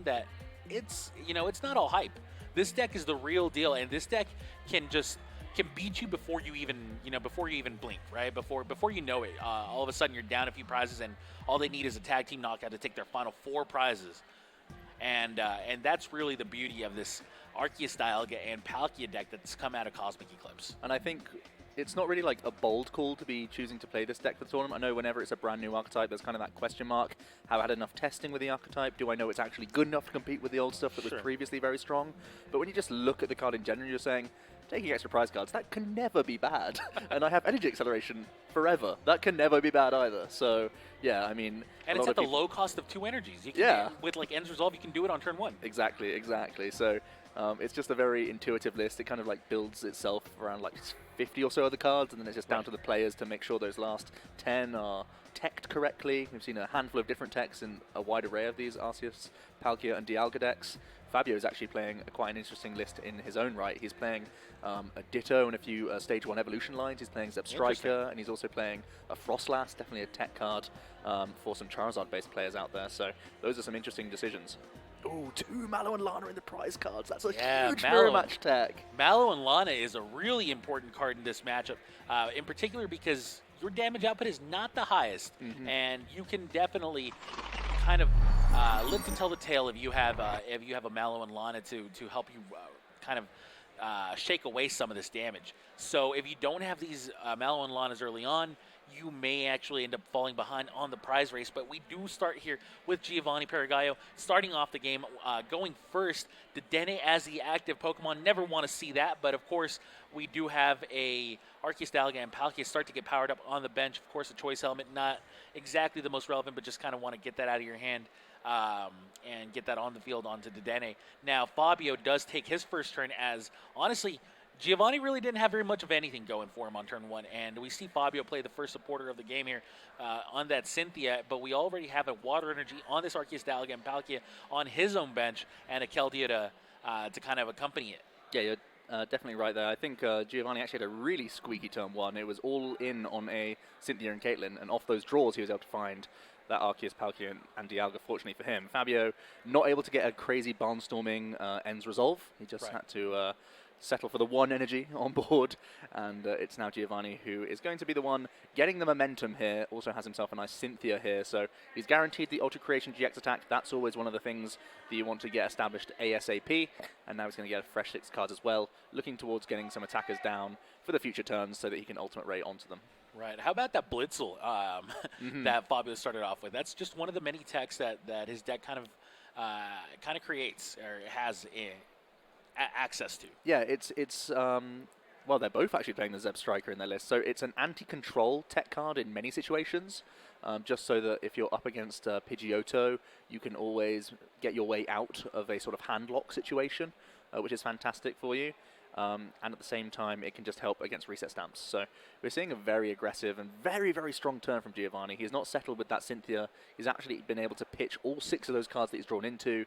that it's it's not all hype. This deck is the real deal, and this deck can beat you before you even blink, right? Before you know it, all of a sudden you're down a few prizes, and all they need is a tag team knockout to take their final 4 prizes. And that's really the beauty of this Arceus Dialga and Palkia deck that's come out of Cosmic Eclipse. And I think it's not really like a bold call to be choosing to play this deck for the tournament. I know whenever it's a brand new archetype, there's kind of that question mark. Have I had enough testing with the archetype? Do I know it's actually good enough to compete with the old stuff that was previously very strong? But when you just look at the card in general, you're saying, taking extra prize cards, that can never be bad. And I have Energy Acceleration forever. That can never be bad either. So, yeah, I mean... And it's at the low cost of 2 energies. You can, with like End's Resolve, you can do it on turn 1. Exactly. So, it's just a very intuitive list. It kind of like builds itself around like 50 or so other cards, and then it's just down to the players to make sure those last 10 are teched correctly. We've seen a handful of different techs in a wide array of these Arceus, Palkia, and Dialga decks. Fabio is actually playing quite an interesting list in his own right. He's playing a Ditto and a few Stage 1 evolution lines. He's playing Zebstrika, and he's also playing a Frostlass, definitely a tech card for some Charizard-based players out there. So those are some interesting decisions. Oh, 2 Mallow and Lana in the prize cards. That's a huge mirror match tech. Mallow and Lana is a really important card in this matchup, in particular because your damage output is not the highest, and you can definitely kind of live to tell the tale if you have a Mallow and Lana to help you kind of shake away some of this damage. So if you don't have these Mallow and Lanas early on, you may actually end up falling behind on the prize race. But we do start here with Giovanni Peragallo starting off the game, going first. Dedenne as the active Pokemon, never want to see that. But of course, we do have a Arceus, Dialga, and Palkia start to get powered up on the bench. Of course, a Choice Helmet, not exactly the most relevant, but just kind of want to get that out of your hand. And get that on the field onto Dedenne. Now, Fabio does take his first turn as, honestly, Giovanni really didn't have very much of anything going for him on turn 1, and we see Fabio play the first supporter of the game here on that Cynthia, but we already have a Water Energy on this Arceus, Dialga, and Palkia on his own bench, and a Keldeo to kind of accompany it. Yeah, you're definitely right there. I think Giovanni actually had a really squeaky turn 1. It was all in on a Cynthia and Caitlyn, and off those draws he was able to find that Arceus, Palkia, and Dialga, fortunately for him. Fabio not able to get a crazy barnstorming End's Resolve. He just had to settle for the 1 energy on board, and it's now Giovanni who is going to be the one getting the momentum here. Also has himself a nice Cynthia here, so he's guaranteed the Ultra Creation GX attack. That's always one of the things that you want to get established ASAP, and now he's going to get a fresh 6 cards as well, looking towards getting some attackers down for the future turns so that he can ultimate ray onto them. Right. How about that Blitzel that Fabio started off with? That's just one of the many techs that his deck kind of creates or has access to. Yeah, it's well, they're both actually playing the Zebstrika in their list, so it's an anti-control tech card in many situations, just so that if you're up against Pidgeotto, you can always get your way out of a sort of handlock situation, which is fantastic for you. And at the same time, it can just help against reset stamps. So we're seeing a very aggressive and very, very strong turn from Giovanni. He's not settled with that Cynthia. He's actually been able to pitch all 6 of those cards that he's drawn into.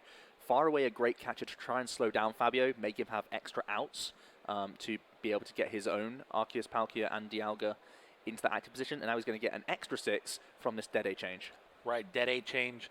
Far away a great catcher to try and slow down Fabio, make him have extra outs to be able to get his own Arceus, Palkia, and Dialga into that active position. And now he's going to get an extra 6 from this Dead A change. Right, Dead A change.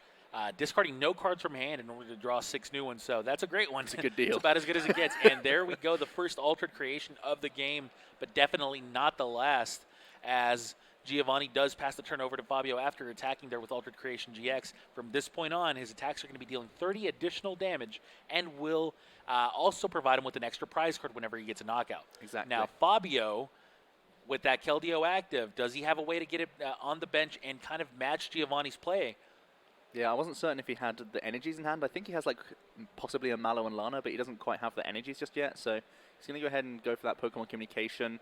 Discarding no cards from hand in order to draw 6 new ones, so that's a great one. It's a good deal. It's about as good as it gets. And there we go, the first altered creation of the game, but definitely not the last, as Giovanni does pass the turn over to Fabio after attacking there with Altered Creation GX. From this point on, his attacks are going to be dealing 30 additional damage and will also provide him with an extra prize card whenever he gets a knockout. Exactly. Now, Fabio, with that Keldeo active, does he have a way to get it on the bench and kind of match Giovanni's play? Yeah, I wasn't certain if he had the energies in hand. I think he has like possibly a Mallow and Lana, but he doesn't quite have the energies just yet. So he's going to go ahead and go for that Pokemon Communication,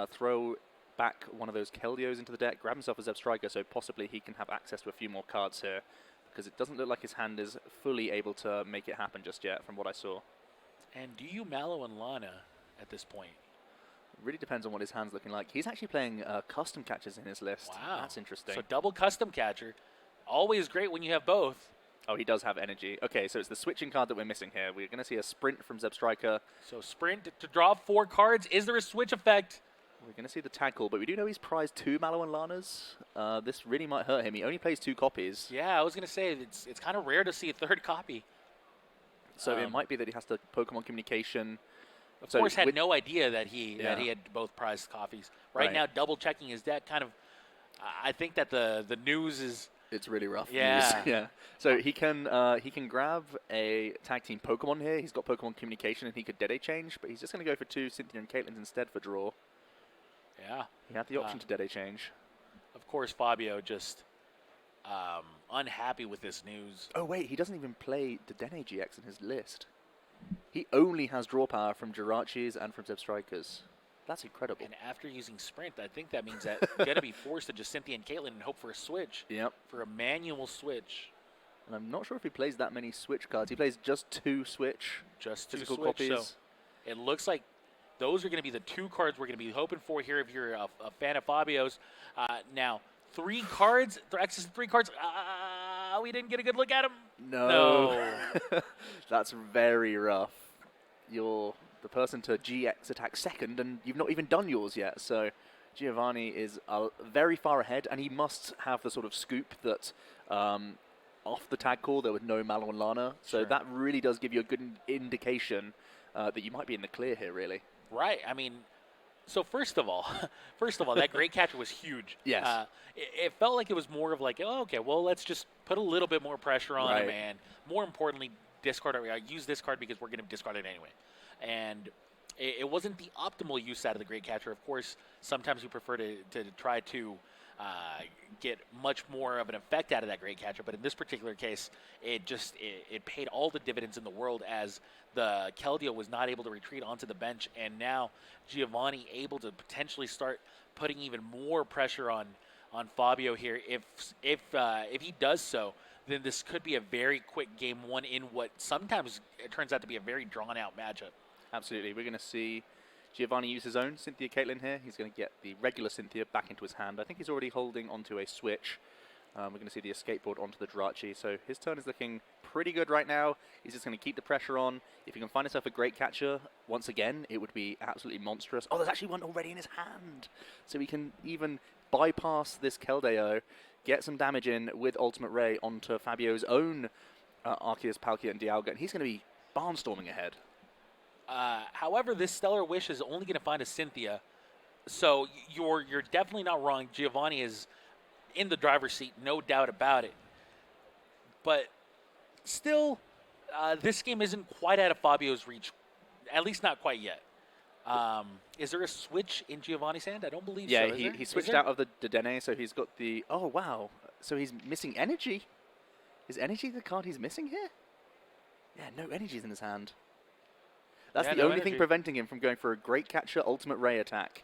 throw back one of those Keldeos into the deck, grab himself a Zebstrika, so possibly he can have access to a few more cards here, because it doesn't look like his hand is fully able to make it happen just yet from what I saw. And do you Mallow and Lana at this point? It really depends on what his hand's looking like. He's actually playing custom catchers in his list. Wow. That's interesting. So double custom catcher. Always great when you have both. Oh, he does have energy. Okay, so it's the switching card that we're missing here. We're going to see a sprint from Zebstrika. So sprint to draw 4 cards. Is there a switch effect? We're going to see the tag call, but we do know he's prized 2 Mallow and Lanas. This really might hurt him. He only plays 2 copies. Yeah, I was going to say, it's kind of rare to see a 3rd copy. So it might be that he has to Pokemon communication. Of course, had no idea that he had both prized coffees. Right now, double checking his deck kind of. I think that the news is. It's really rough news. Yeah. So he can grab a tag team Pokemon here. He's got Pokemon communication and he could Dede change, but he's just going to go for 2 Cynthia and Caitlyn's instead for draw. Yeah. He had the option to Dede change. Of course, Fabio just unhappy with this news. Oh wait, he doesn't even play the Dene GX in his list. He only has draw power from Jirachis and from Zebstrikers. That's incredible. And after using Sprint, I think that means that you're going to be forced to just Cynthia and Caitlyn and hope for a switch. Yep. For a manual switch. And I'm not sure if he plays that many switch cards. He plays just 2 switch. Just 2 physical switch. copies. So it looks like those are going to be the 2 cards we're going to be hoping for here if you're a fan of Fabio's. Now, 3 cards, access to 3 cards. We didn't get a good look at him. No. That's very rough. You're the person to GX attack second, and you've not even done yours yet. So Giovanni is very far ahead, and he must have the sort of scoop that off the tag call there was no Malo and Lana. So that really does give you a good indication that you might be in the clear here, really. Right. I mean, so first of all, that great catcher was huge. Yes. It felt like it was more of like, oh, okay, well, let's just put a little bit more pressure on him, and more importantly, discard it. Use this card because we're going to discard it anyway. And it wasn't the optimal use out of the great catcher. Of course, sometimes you prefer to try to get much more of an effect out of that great catcher. But in this particular case, it paid all the dividends in the world as the Keldeo was not able to retreat onto the bench. And now Giovanni able to potentially start putting even more pressure on Fabio here. If he does so, then this could be a very quick game 1 in what sometimes it turns out to be a very drawn-out matchup. Absolutely. We're going to see Giovanni use his own Cynthia Caitlyn here. He's going to get the regular Cynthia back into his hand. I think he's already holding onto a switch. We're going to see the escape board onto the Jirachi. So his turn is looking pretty good right now. He's just going to keep the pressure on. If he can find himself a great catcher, once again, it would be absolutely monstrous. Oh, there's actually one already in his hand. So he can even bypass this Keldeo, get some damage in with Ultimate Ray onto Fabio's own Arceus, Palkia, and Dialga. And he's going to be barnstorming ahead. However, this Stellar Wish is only going to find a Cynthia, so you're definitely not wrong. Giovanni is in the driver's seat, no doubt about it. But still, this game isn't quite out of Fabio's reach, at least not quite yet. Is there a switch in Giovanni's hand? I don't believe so. Yeah, he switched out of the Dene, so he's got the... Oh, wow. So he's missing energy. Is energy the card he's missing here? Yeah, no energy's in his hand. That's the only thing preventing him from going for a great catcher Ultimate Ray attack.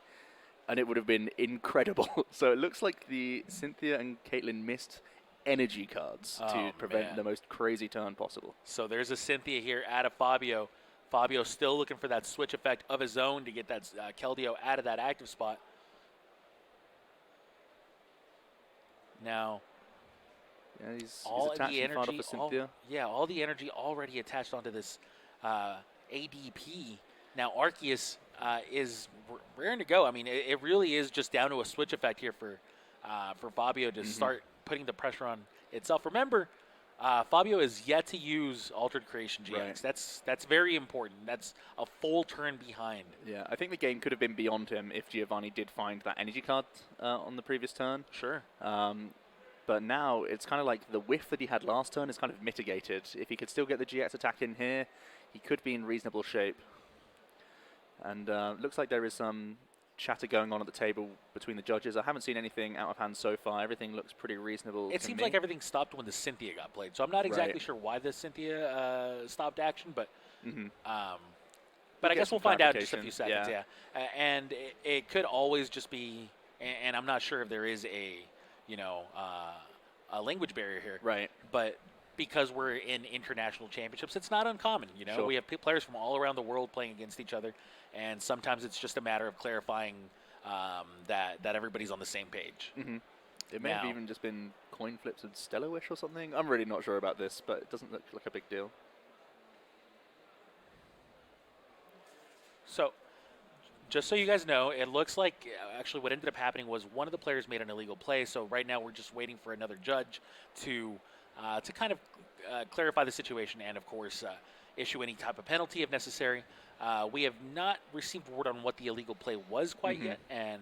And it would have been incredible. So it looks like the Cynthia and Caitlyn missed energy cards to prevent the most crazy turn possible. So there's a Cynthia here out of Fabio. Fabio still looking for that switch effect of his own to get that Keldeo out of that active spot. Now, he's attaching Fado for Cynthia. All the energy already attached onto this ADP. Now Arceus is raring to go. I mean, it really is just down to a switch effect here for Fabio to start putting the pressure on itself. Remember, Fabio is yet to use Altered Creation GX. Right. That's very important. That's a full turn behind. Yeah, I think the game could have been beyond him if Giovanni did find that energy card on the previous turn. Sure. But now it's kind of like the whiff that he had last turn is kind of mitigated. If he could still get the GX attack in here, he could be in reasonable shape. And looks like there is some chatter going on at the table between the judges. I haven't seen anything out of hand so far. Everything looks pretty reasonable. It seems like everything stopped when the Cynthia got played. So I'm not exactly sure why the Cynthia stopped action, but I guess we'll find out in just a few seconds. Yeah. And it could always just be, and I'm not sure if there is a language barrier here. Right. But because we're in international championships, it's not uncommon. Sure. We have players from all around the world playing against each other, and sometimes it's just a matter of clarifying that everybody's on the same page. It may have even just been coin flips and Stellar Wish or something. I'm really not sure about this, but it doesn't look like a big deal. So, just so you guys know, it looks like actually what ended up happening was one of the players made an illegal play. So right now we're just waiting for another judge to to kind of clarify the situation and, of course, issue any type of penalty if necessary. We have not received word on what the illegal play was quite yet, and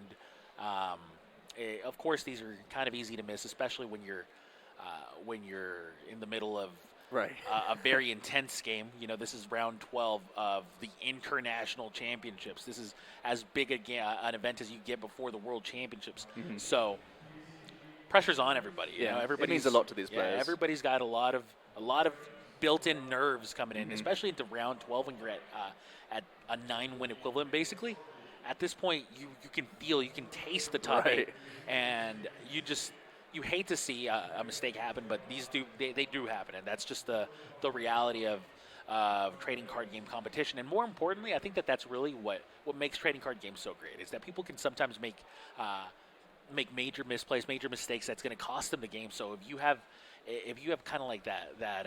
of course, these are kind of easy to miss, especially when you're in the middle of a very intense game. This is round 12 of the International Championships. This is as big an event as you get before the World Championships. So pressure's on everybody. It means a lot to these players. Everybody's got a lot of built-in nerves coming in, especially into round 12 when you're at a 9-win equivalent, basically. At this point, you can taste the top 8, and you hate to see a mistake happen, but they do happen, and that's just the reality of trading card game competition. And more importantly, I think that's really what makes trading card games so great, is that people can sometimes make major misplays, major mistakes that's going to cost them the game. So if you have kind of like that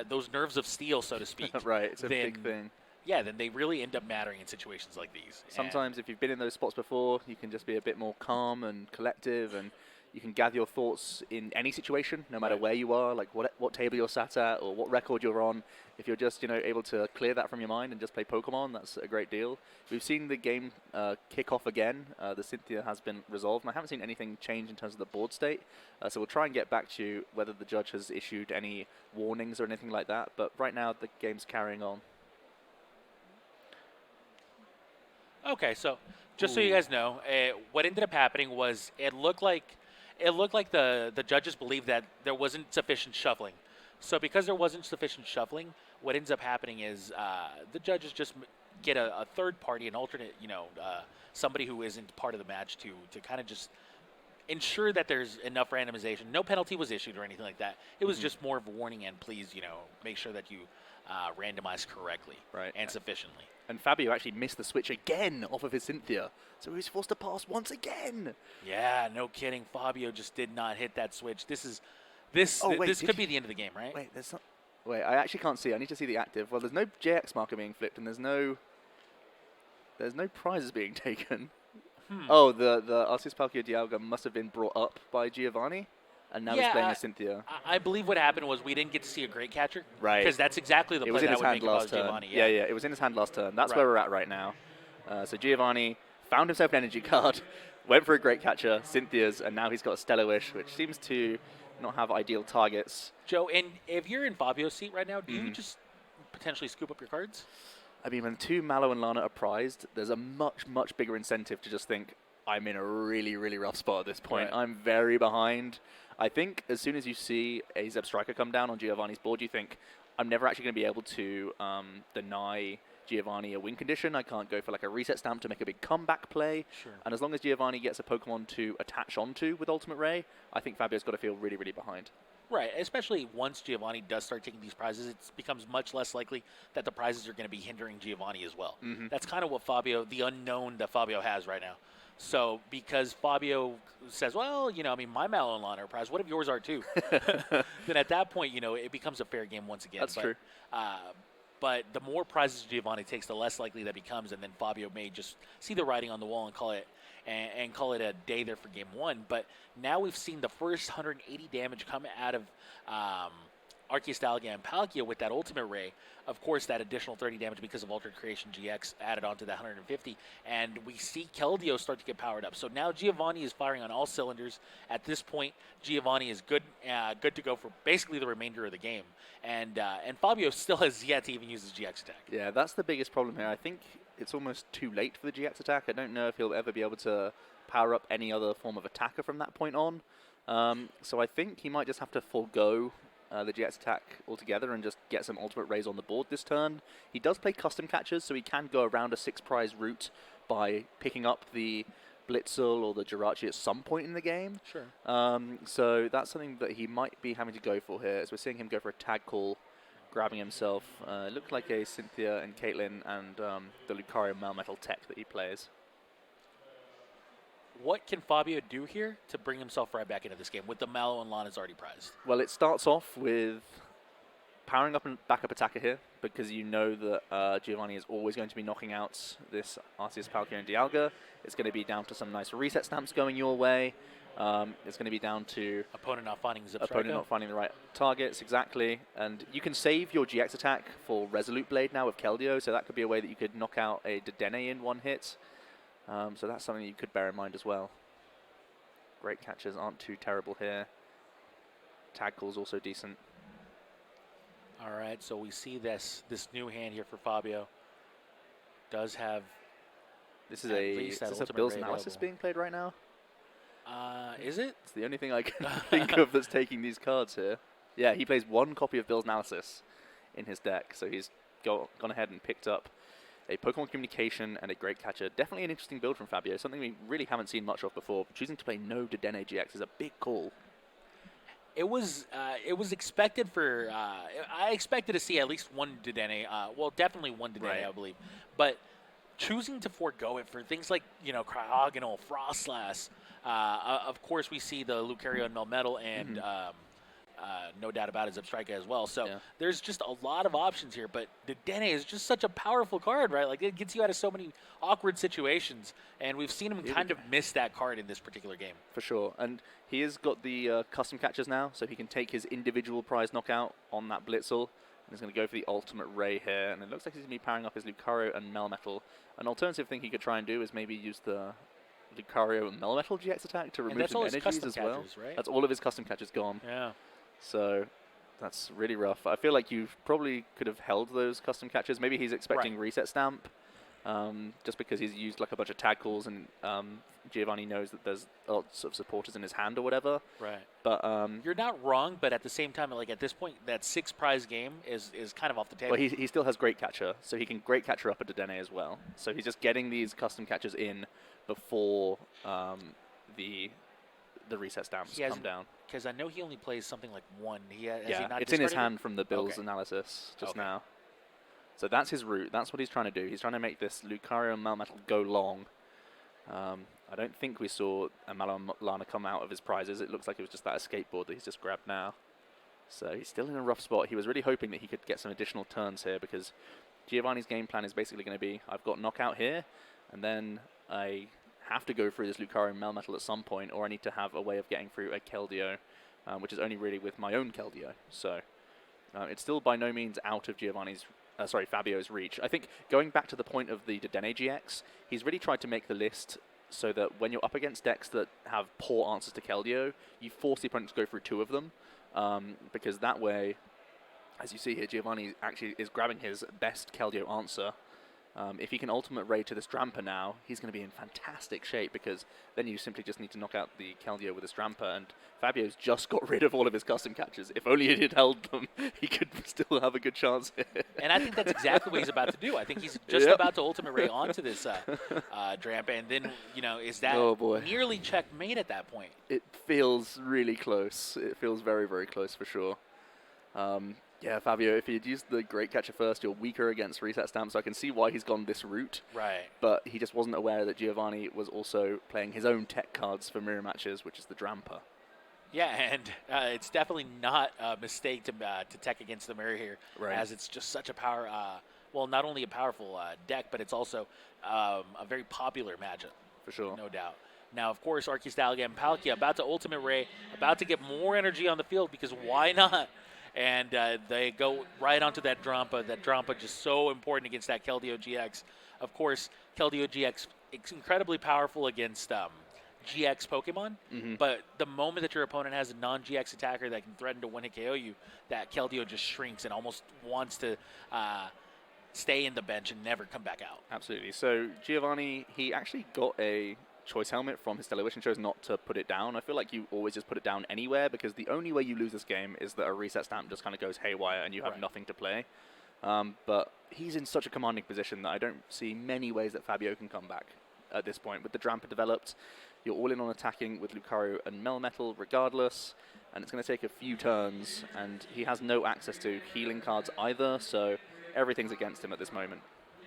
those nerves of steel, so to speak, it's a big thing. Yeah, then they really end up mattering in situations like these. Sometimes if you've been in those spots before, you can just be a bit more calm and collective, and you can gather your thoughts in any situation, no matter where you are, like what table you're sat at or what record you're on. If you're just able to clear that from your mind and just play Pokemon, that's a great deal. We've seen the game kick off again. The Cynthia has been resolved, and I haven't seen anything change in terms of the board state. So we'll try and get back to you whether the judge has issued any warnings or anything like that. But right now, the game's carrying on. Okay, so just so you guys know, what ended up happening was it looked like the judges believed that there wasn't sufficient shuffling. So because there wasn't sufficient shuffling, what ends up happening is the judges just get a third party, an alternate, somebody who isn't part of the match to kind of just ensure that there's enough randomization. No penalty was issued or anything like that. It was just more of a warning, and please, make sure that you randomize correctly and sufficiently. And Fabio actually missed the switch again off of his Cynthia, so he was forced to pass once again. Yeah, no kidding. Fabio just did not hit that switch. This could be the end of the game, right? Wait, I actually can't see. I need to see the active. Well, there's no JX marker being flipped, and there's no prizes being taken. Oh, the Arceus Palkia Dialga must have been brought up by Giovanni, and now he's playing a Cynthia. I believe what happened was we didn't get to see a great catcher. Right. Because that's exactly the play that I would make about Giovanni. Yeah, it was in his hand last turn. That's where we're at right now. So Giovanni found himself an energy card, went for a great catcher, Cynthia's, and now he's got a Stellar Wish, which seems to not have ideal targets. Joe, and if you're in Fabio's seat right now, do you just potentially scoop up your cards? I mean, when 2 Mallow and Lana are prized, there's a much, much bigger incentive to just think, I'm in a really, really rough spot at this point. I'm very behind. I think as soon as you see a Zeb Striker come down on Giovanni's board, you think, I'm never actually going to be able to deny Giovanni a win condition. I can't go for like a reset stamp to make a big comeback play. Sure. And as long as Giovanni gets a Pokemon to attach onto with Ultimate Ray, I think Fabio's got to feel really, really behind. Right, especially once Giovanni does start taking these prizes, it becomes much less likely that the prizes are going to be hindering Giovanni as well. That's kind of what the unknown that Fabio has right now. So because Fabio says, well, my Mallow and Lana are prized, what if yours are too? Then at that point, it becomes a fair game once again. That's true. But the more prizes Giovanni takes, the less likely that becomes, and then Fabio may just see the writing on the wall and call it a day there for game 1. But now we've seen the first 180 damage come out of Arceus Dialga and Palkia with that Ultimate Ray. Of course, that additional 30 damage because of Altered Creation GX added on to that 150. And we see Keldeo start to get powered up. So now Giovanni is firing on all cylinders. At this point, Giovanni is good to go for basically the remainder of the game. And Fabio still has yet to even use his GX attack. Yeah, that's the biggest problem here. I think it's almost too late for the GX attack. I don't know if he'll ever be able to power up any other form of attacker from that point on. So I think he might just have to forego the GX attack altogether and just get some Ultimate Rays on the board this turn. He does play custom catchers, so he can go around a 6-prize route by picking up the Blitzel or the Jirachi at some point in the game. Sure. So that's something that he might be having to go for here, as we're seeing him go for a tag call, grabbing himself. It looked like a Cynthia and Caitlyn and the Lucario Melmetal tech that he plays. What can Fabio do here to bring himself right back into this game with the Mallow and Lana's already prized? Well, it starts off with powering up and backup attacker here, because you know that Giovanni is always going to be knocking out this Arceus Palkia and Dialga. It's going to be down to some nice reset stamps going your way. It's going to be down to Opponent not finding Zip opponent Striker. not finding the right targets, exactly. And you can save your GX attack for Resolute Blade now with Keldeo, so that could be a way that you could knock out a Dedenne in one hit. So that's something you could bear in mind as well. Great catches aren't too terrible here. Tag call's also decent. All right, so we see this new hand here for Fabio. Does have This is at a least that is this a ultimate Bill's ray analysis available. being played right now? Is it? It's the only thing I can think of that's taking these cards here. Yeah, he plays one copy of Bill's analysis in his deck, so he's gone ahead and picked up a Pokemon Communication and a Great Catcher. Definitely an interesting build from Fabio, something we really haven't seen much of before. Choosing to play no Dedenne GX is a big call. It was expected for. I expected to see at least one Dedenne. Well, definitely one Dedenne, Right. I believe. But choosing to forego it for things like Cryogonal, Frostlass. Of course, we see the Lucario and Melmetal, and no doubt about it, Zipstrika as well. So there's just a lot of options here. But Dedenne is just such a powerful card, right? Like, it gets you out of so many awkward situations, and we've seen him kind of miss that card in this particular game. For sure, and he has got the custom catchers now, so he can take his individual prize knockout on that Blitzel. And he's going to go for the ultimate Ray here, and it looks like he's going to be powering up his Lucario and Melmetal. An alternative thing he could try and do is maybe use the Lucario and Melmetal GX attack to remove some energies as well. Right? That's all of his custom catchers gone. Yeah. So that's really rough. I feel like you probably could have held those custom catchers. Maybe he's expecting reset stamp, just because he's used like a bunch of tag calls, and Giovanni knows that there's lots of supporters in his hand or whatever. Right. But you're not wrong, but at the same time, like at this point, that 6 prize game is kind of off the table. well, he still has Great Catcher, so he can Great Catcher up a Dedenne as well. So he's just getting these custom catchers in before the reset stamps come down. Because I know he only plays something like one. It's in his hand from the Bill's analysis just now. So that's his route. That's what he's trying to do. He's trying to make this Lucario and Melmetal go long. I don't think we saw a Malalana come out of his prizes. It looks like it was just that escape board that he's just grabbed now. So he's still in a rough spot. He was really hoping that he could get some additional turns here, because Giovanni's game plan is basically going to be, I've got knockout here, and then I have to go through this Lucario and Melmetal at some point, or I need to have a way of getting through a Keldeo, which is only really with my own Keldeo. So it's still by no means out of Fabio's reach. I think going back to the point of the Dedenne GX, he's really tried to make the list so that when you're up against decks that have poor answers to Keldeo, you force the opponent to go through 2 of them, because that way, as you see here, Giovanni actually is grabbing his best Keldeo answer. If he can ultimate Ray to this Drampa now, he's going to be in fantastic shape, because then you simply just need to knock out the Keldeo with this Drampa, and Fabio's just got rid of all of his custom catchers. If only he had held them, he could still have a good chance here. And I think that's exactly what he's about to do. I think he's just about to ultimate Ray onto this Drampa, and then, is that nearly checkmate at that point? It feels really close. It feels very, very close for sure. Yeah, Fabio, if he had used the Great Catcher first, you're weaker against reset stamps, so I can see why he's gone this route. Right. But he just wasn't aware that Giovanni was also playing his own tech cards for mirror matches, which is the Drampa. Yeah, and it's definitely not a mistake to tech against the mirror here, as it's just such a power, not only a powerful deck, but it's also a very popular matchup. For sure. No doubt. Now, of course, Arceus and Palkia about to ultimate Ray, about to get more energy on the field, because why not? And they go right onto that Drampa. That Drampa just so important against that Keldeo GX. Of course, Keldeo GX is incredibly powerful against GX Pokemon. But the moment that your opponent has a non-GX attacker that can threaten to one-hit KO you, that Keldeo just shrinks and almost wants to stay in the bench and never come back out. Absolutely. So Giovanni, he actually got a choice helmet from his Stellar Wish and chose not to put it down. I feel like you always just put it down anywhere, because the only way you lose this game is that a reset stamp just kind of goes haywire and you have nothing to play. But he's in such a commanding position that I don't see many ways that Fabio can come back at this point. With the Drampa developed, you're all in on attacking with Lucario and Melmetal regardless, and it's going to take a few turns, and he has no access to healing cards either, so everything's against him at this moment.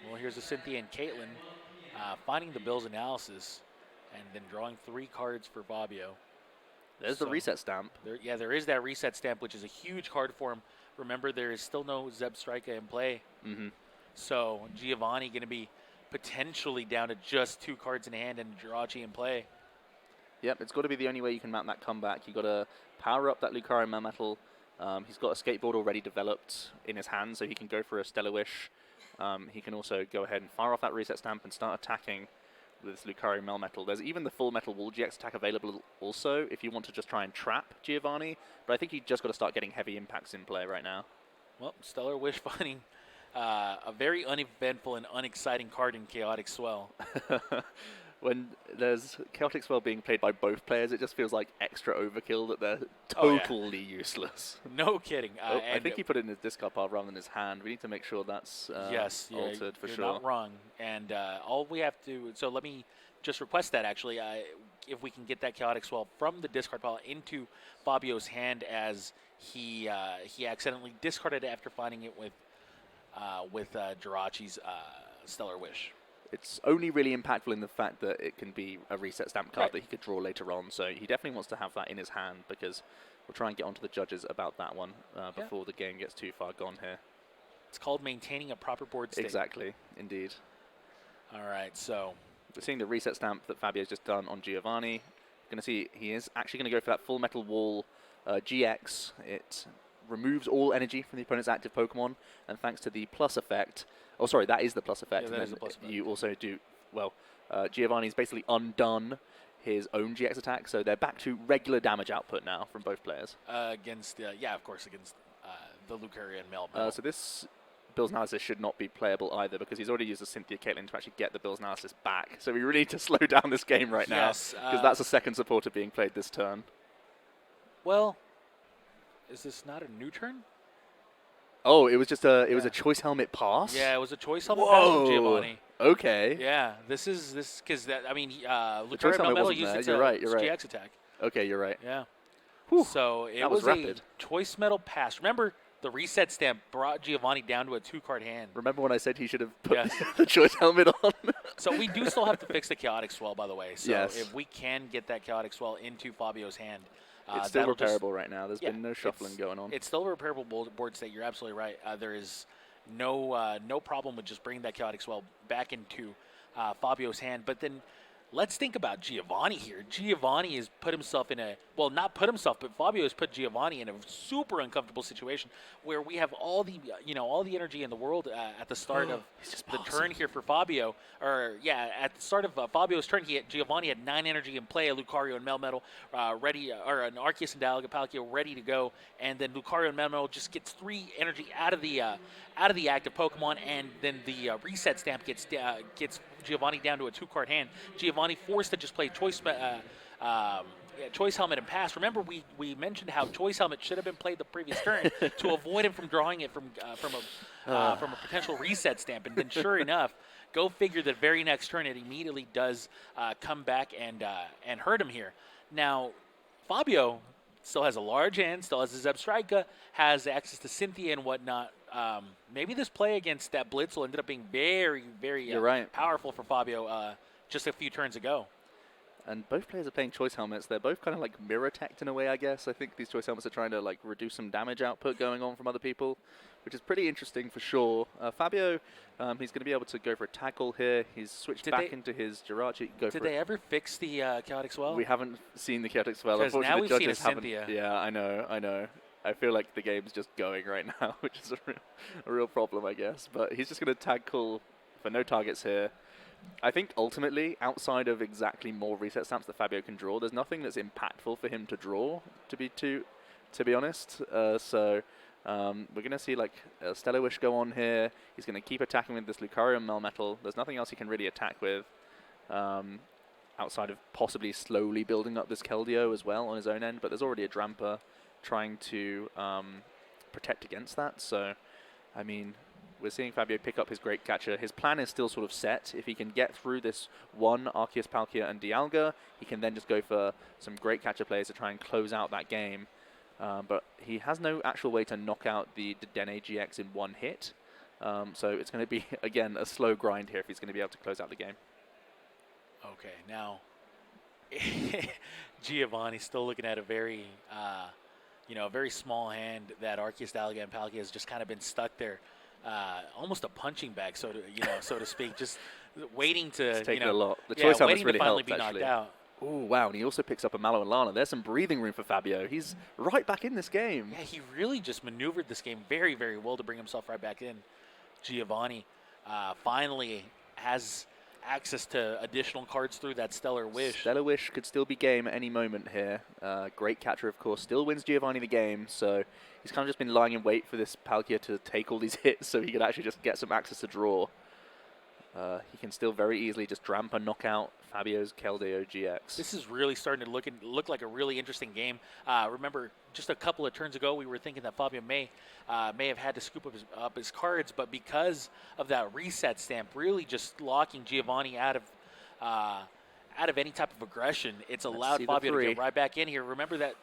Well, here's a Cynthia and Caitlin finding the Bill's analysis, and then drawing 3 cards for Fabio. There's the reset stamp. There is that reset stamp, which is a huge card for him. Remember, there is still no Zebstrika in play. So Giovanni going to be potentially down to just 2 cards in hand and Jirachi in play. Yep, it's got to be the only way you can mount that comeback. You got to power up that Lucario Melmetal. He's got a skateboard already developed in his hand, so he can go for a Stellar Wish. He can also go ahead and fire off that reset stamp and start attacking with this Lucario Melmetal. There's even the Full Metal Wall GX attack available also if you want to just try and trap Giovanni, but I think you just got to start getting heavy impacts in play right now. Well, Stellar Wish finding a very uneventful and unexciting card in Chaotic Swell. When there's Chaotic Swell being played by both players, it just feels like extra overkill that they're totally useless. No kidding. I think he put it in his discard pile rather than his hand. We need to make sure that's altered for you're sure. not wrong. And all we have to, so let me just request that actually, if we can get that Chaotic Swell from the discard pile into Fabio's hand, as he accidentally discarded it after finding it with Jirachi's Stellar Wish. It's only really impactful in the fact that it can be a reset stamp card that he could draw later on. So he definitely wants to have that in his hand, because we'll try and get onto the judges about that one before the game gets too far gone here. It's called maintaining a proper board state. Exactly, indeed. All right, so we're seeing the reset stamp that Fabio's just done on Giovanni. Going to see he is actually going to go for that Full Metal Wall GX. It removes all energy from the opponent's active Pokemon, and thanks to the plus effect. Oh, sorry, that is the plus effect. Yeah, that is the plus effect. You also do, well, Giovanni's basically undone his own GX attack, so they're back to regular damage output now from both players. Against, of course, against the Lucario and Melmetal. So this Bill's Analysis should not be playable either, because he's already used a Cynthia Caitlyn to actually get the Bill's Analysis back. So we really need to slow down this game right now, because that's a second supporter being played this turn. Well, is this not a new turn? Oh, it was just a was a Choice Helmet pass? Yeah, it was a Choice Helmet pass from Giovanni. Okay. Yeah, this because that, I mean, Choice Lucario Helmet Melmetal used its GX attack. Okay, you're right. Yeah. Whew, so it was rapid. A Choice Metal pass. Remember, the reset stamp brought Giovanni down to a 2-card hand. Remember when I said he should have put the Choice Helmet on? So we do still have to fix the Chaotic Swell, by the way. So if we can get that Chaotic Swell into Fabio's hand, it's still repairable right now. There's been no shuffling going on. It's still a repairable board state. You're absolutely right. There is no problem with just bringing that Chaotic Swell back into Fabio's hand. But then let's think about Giovanni here. Giovanni has put himself in a, well, not put himself, but Fabio has put Giovanni in a super uncomfortable situation where we have all the, all the energy in the world at the start of the turn here for Fabio. At the start of Fabio's turn, Giovanni had 9 energy in play, a Lucario and Melmetal ready, or an Arceus and Dialga Palkia ready to go, and then Lucario and Melmetal just gets 3 energy out of the active Pokemon, and then the reset stamp gets Giovanni down to a 2-card hand. Giovanni forced to just play Choice Helmet and pass. Remember, we mentioned how Choice Helmet should have been played the previous turn to avoid him from drawing it from a potential reset stamp. And then, sure enough, go figure, the very next turn it immediately does come back and hurt him here. Now, Fabio still has a large hand, still has his Zebstrika, has access to Cynthia and whatnot. Maybe this play against that Blitzel ended up being very, very powerful for Fabio just a few turns ago. And both players are playing Choice Helmets. They're both kind of like mirror teched in a way, I guess. I think these Choice Helmets are trying to like reduce some damage output going on from other people, which is pretty interesting for sure. Fabio, he's going to be able to go for a tackle here. He's switched back into his Jirachi. Did they ever fix the Chaotic Swell? We haven't seen the Chaotic Swell. Because now we've seen a haven't. Cynthia. Yeah, I know. I feel like the game's just going right now, which is a real problem, I guess. But he's just going to tackle for no targets here. I think ultimately, outside of exactly more reset stamps that Fabio can draw, there's nothing that's impactful for him to draw, to be honest. So we're going to see like a Stellar Wish go on here. He's going to keep attacking with this Lucario and Melmetal. There's nothing else he can really attack with, outside of possibly slowly building up this Keldeo as well on his own end. But there's already a Drampa trying to protect against that. So, I mean, we're seeing Fabio pick up his Great Catcher. His plan is still sort of set. If he can get through this one Arceus, Palkia, and Dialga, he can then just go for some Great Catcher plays to try and close out that game. But he has no actual way to knock out the Dene GX in one hit. So it's going to be, again, a slow grind here if he's going to be able to close out the game. Okay, now Giovanni's still looking at a very, a very small hand that Arceus, Dialga, and Palkia has just kind of been stuck there. Almost a punching bag, so to speak, just waiting to, it's taking a lot. The Choice Helmet's really finally helped, be knocked actually. out. Oh, wow, and he also picks up a Mallow and Lana. There's some breathing room for Fabio. He's right back in this game. Yeah, he really just maneuvered this game very, very well to bring himself right back in. Giovanni finally has access to additional cards through that Stellar Wish. Stellar Wish could still be game at any moment here. Great Catcher, of course, still wins Giovanni the game, so he's kind of just been lying in wait for this Palkia to take all these hits so he could actually just get some access to draw. He can still very easily just dramp and knock out Fabio's Keldeo GX. This is really starting to look like a really interesting game. Remember, just a couple of turns ago, we were thinking that Fabio may have had to scoop up his cards, but because of that reset stamp, really just locking Giovanni out of any type of aggression, it's allowed Fabio to get right back in here. Remember that.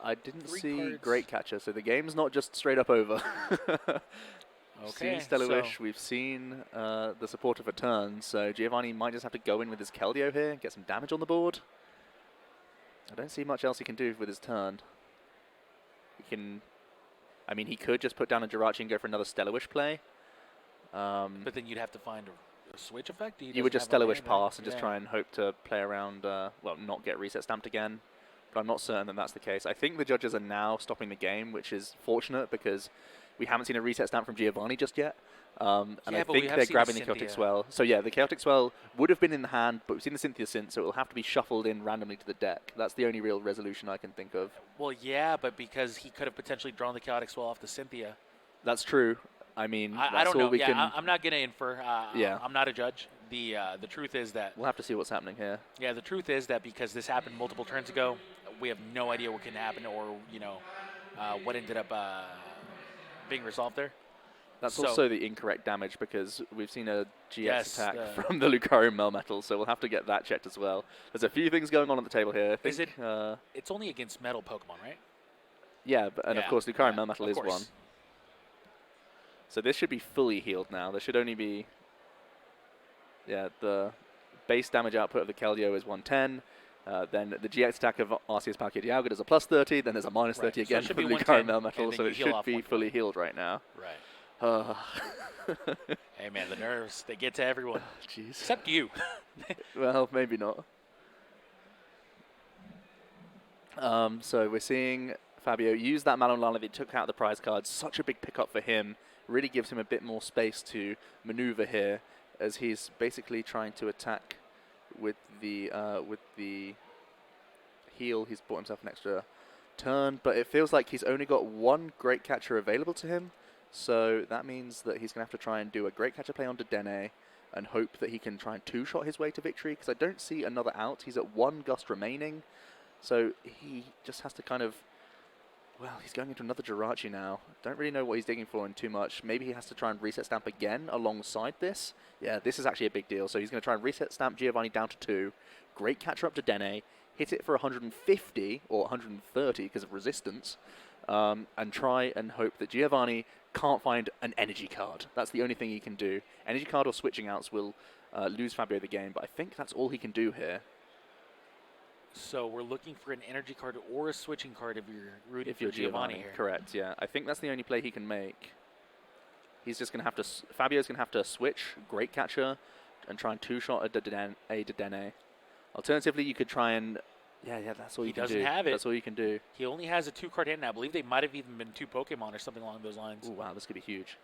I didn't see Great Catcher, so the game's not just straight up over. We've seen Stellar Wish, we've seen the support of a turn, so Giovanni might just have to go in with his Keldeo here and get some damage on the board. I don't see much else he can do with his turn. He could just put down a Jirachi and go for another Stellar Wish play. But then you'd have to find a switch effect? You would just Stellar Wish pass and just try and hope to play around, not get reset stamped again. But I'm not certain that that's the case. I think the judges are now stopping the game, which is fortunate because we haven't seen a reset stamp from Giovanni just yet. And I think they're grabbing the Chaotic Swell. So yeah, the Chaotic Swell would have been in the hand, but we've seen the Cynthia since, so it will have to be shuffled in randomly to the deck. That's the only real resolution I can think of. Well, yeah, but because he could have potentially drawn the Chaotic Swell off the Cynthia. That's true. I mean, I don't know. I'm not going to infer. Yeah. I'm not a judge. The truth is that... We'll have to see what's happening here. Yeah, the truth is that because this happened multiple turns ago, we have no idea what can happen or, what ended up being resolved there. That's also the incorrect damage because we've seen a GX attack from the Lucario Melmetal, so we'll have to get that checked as well. There's a few things going on the table here. It's only against metal Pokemon, right? Yeah, of course Lucario Melmetal is one. So this should be fully healed now. There should only be... Yeah, the base damage output of the Keldeo is 110. Then the GX attack of Arceus Palkia Dialga does a plus 30. Then there's a minus 30 again for the Lucario Melmetal, so it should be fully healed right now. Right. Hey man, the nerves, they get to everyone. Jeez. Except you. Well, maybe not. So we're seeing Fabio use that Mallow and Lana that he took out of the prize card. Such a big pickup for him. Really gives him a bit more space to maneuver here as he's basically trying to attack with the heal. He's bought himself an extra turn, but it feels like he's only got one Great Catcher available to him. So that means that he's going to have to try and do a Great Catcher play on Dedenne and hope that he can try and two-shot his way to victory, because I don't see another out. He's at one Gust remaining, so he just has to kind of... Well, he's going into another Jirachi now. Don't really know what he's digging for in too much. Maybe he has to try and reset stamp again alongside this. Yeah, this is actually a big deal. So he's going to try and reset stamp Giovanni down to 2. Great Catcher up to Dedenne. Hit it for 150 or 130 because of resistance. And try and hope that Giovanni can't find an energy card. That's the only thing he can do. Energy card or switching outs will lose Fabio the game, but I think that's all he can do here. So we're looking for an energy card or a switching card if you're rooting for Giovanni here. Correct, yeah. I think that's the only play he can make. He's just going to have to... Fabio's going to have to switch Great Catcher and try and two-shot a Dedenne. Alternatively, you could try and... Yeah, that's all you can do. He doesn't have it. That's all you can do. He only has a 2-card hand, and I believe they might have even been 2 Pokemon or something along those lines. Ooh, wow, this could be huge.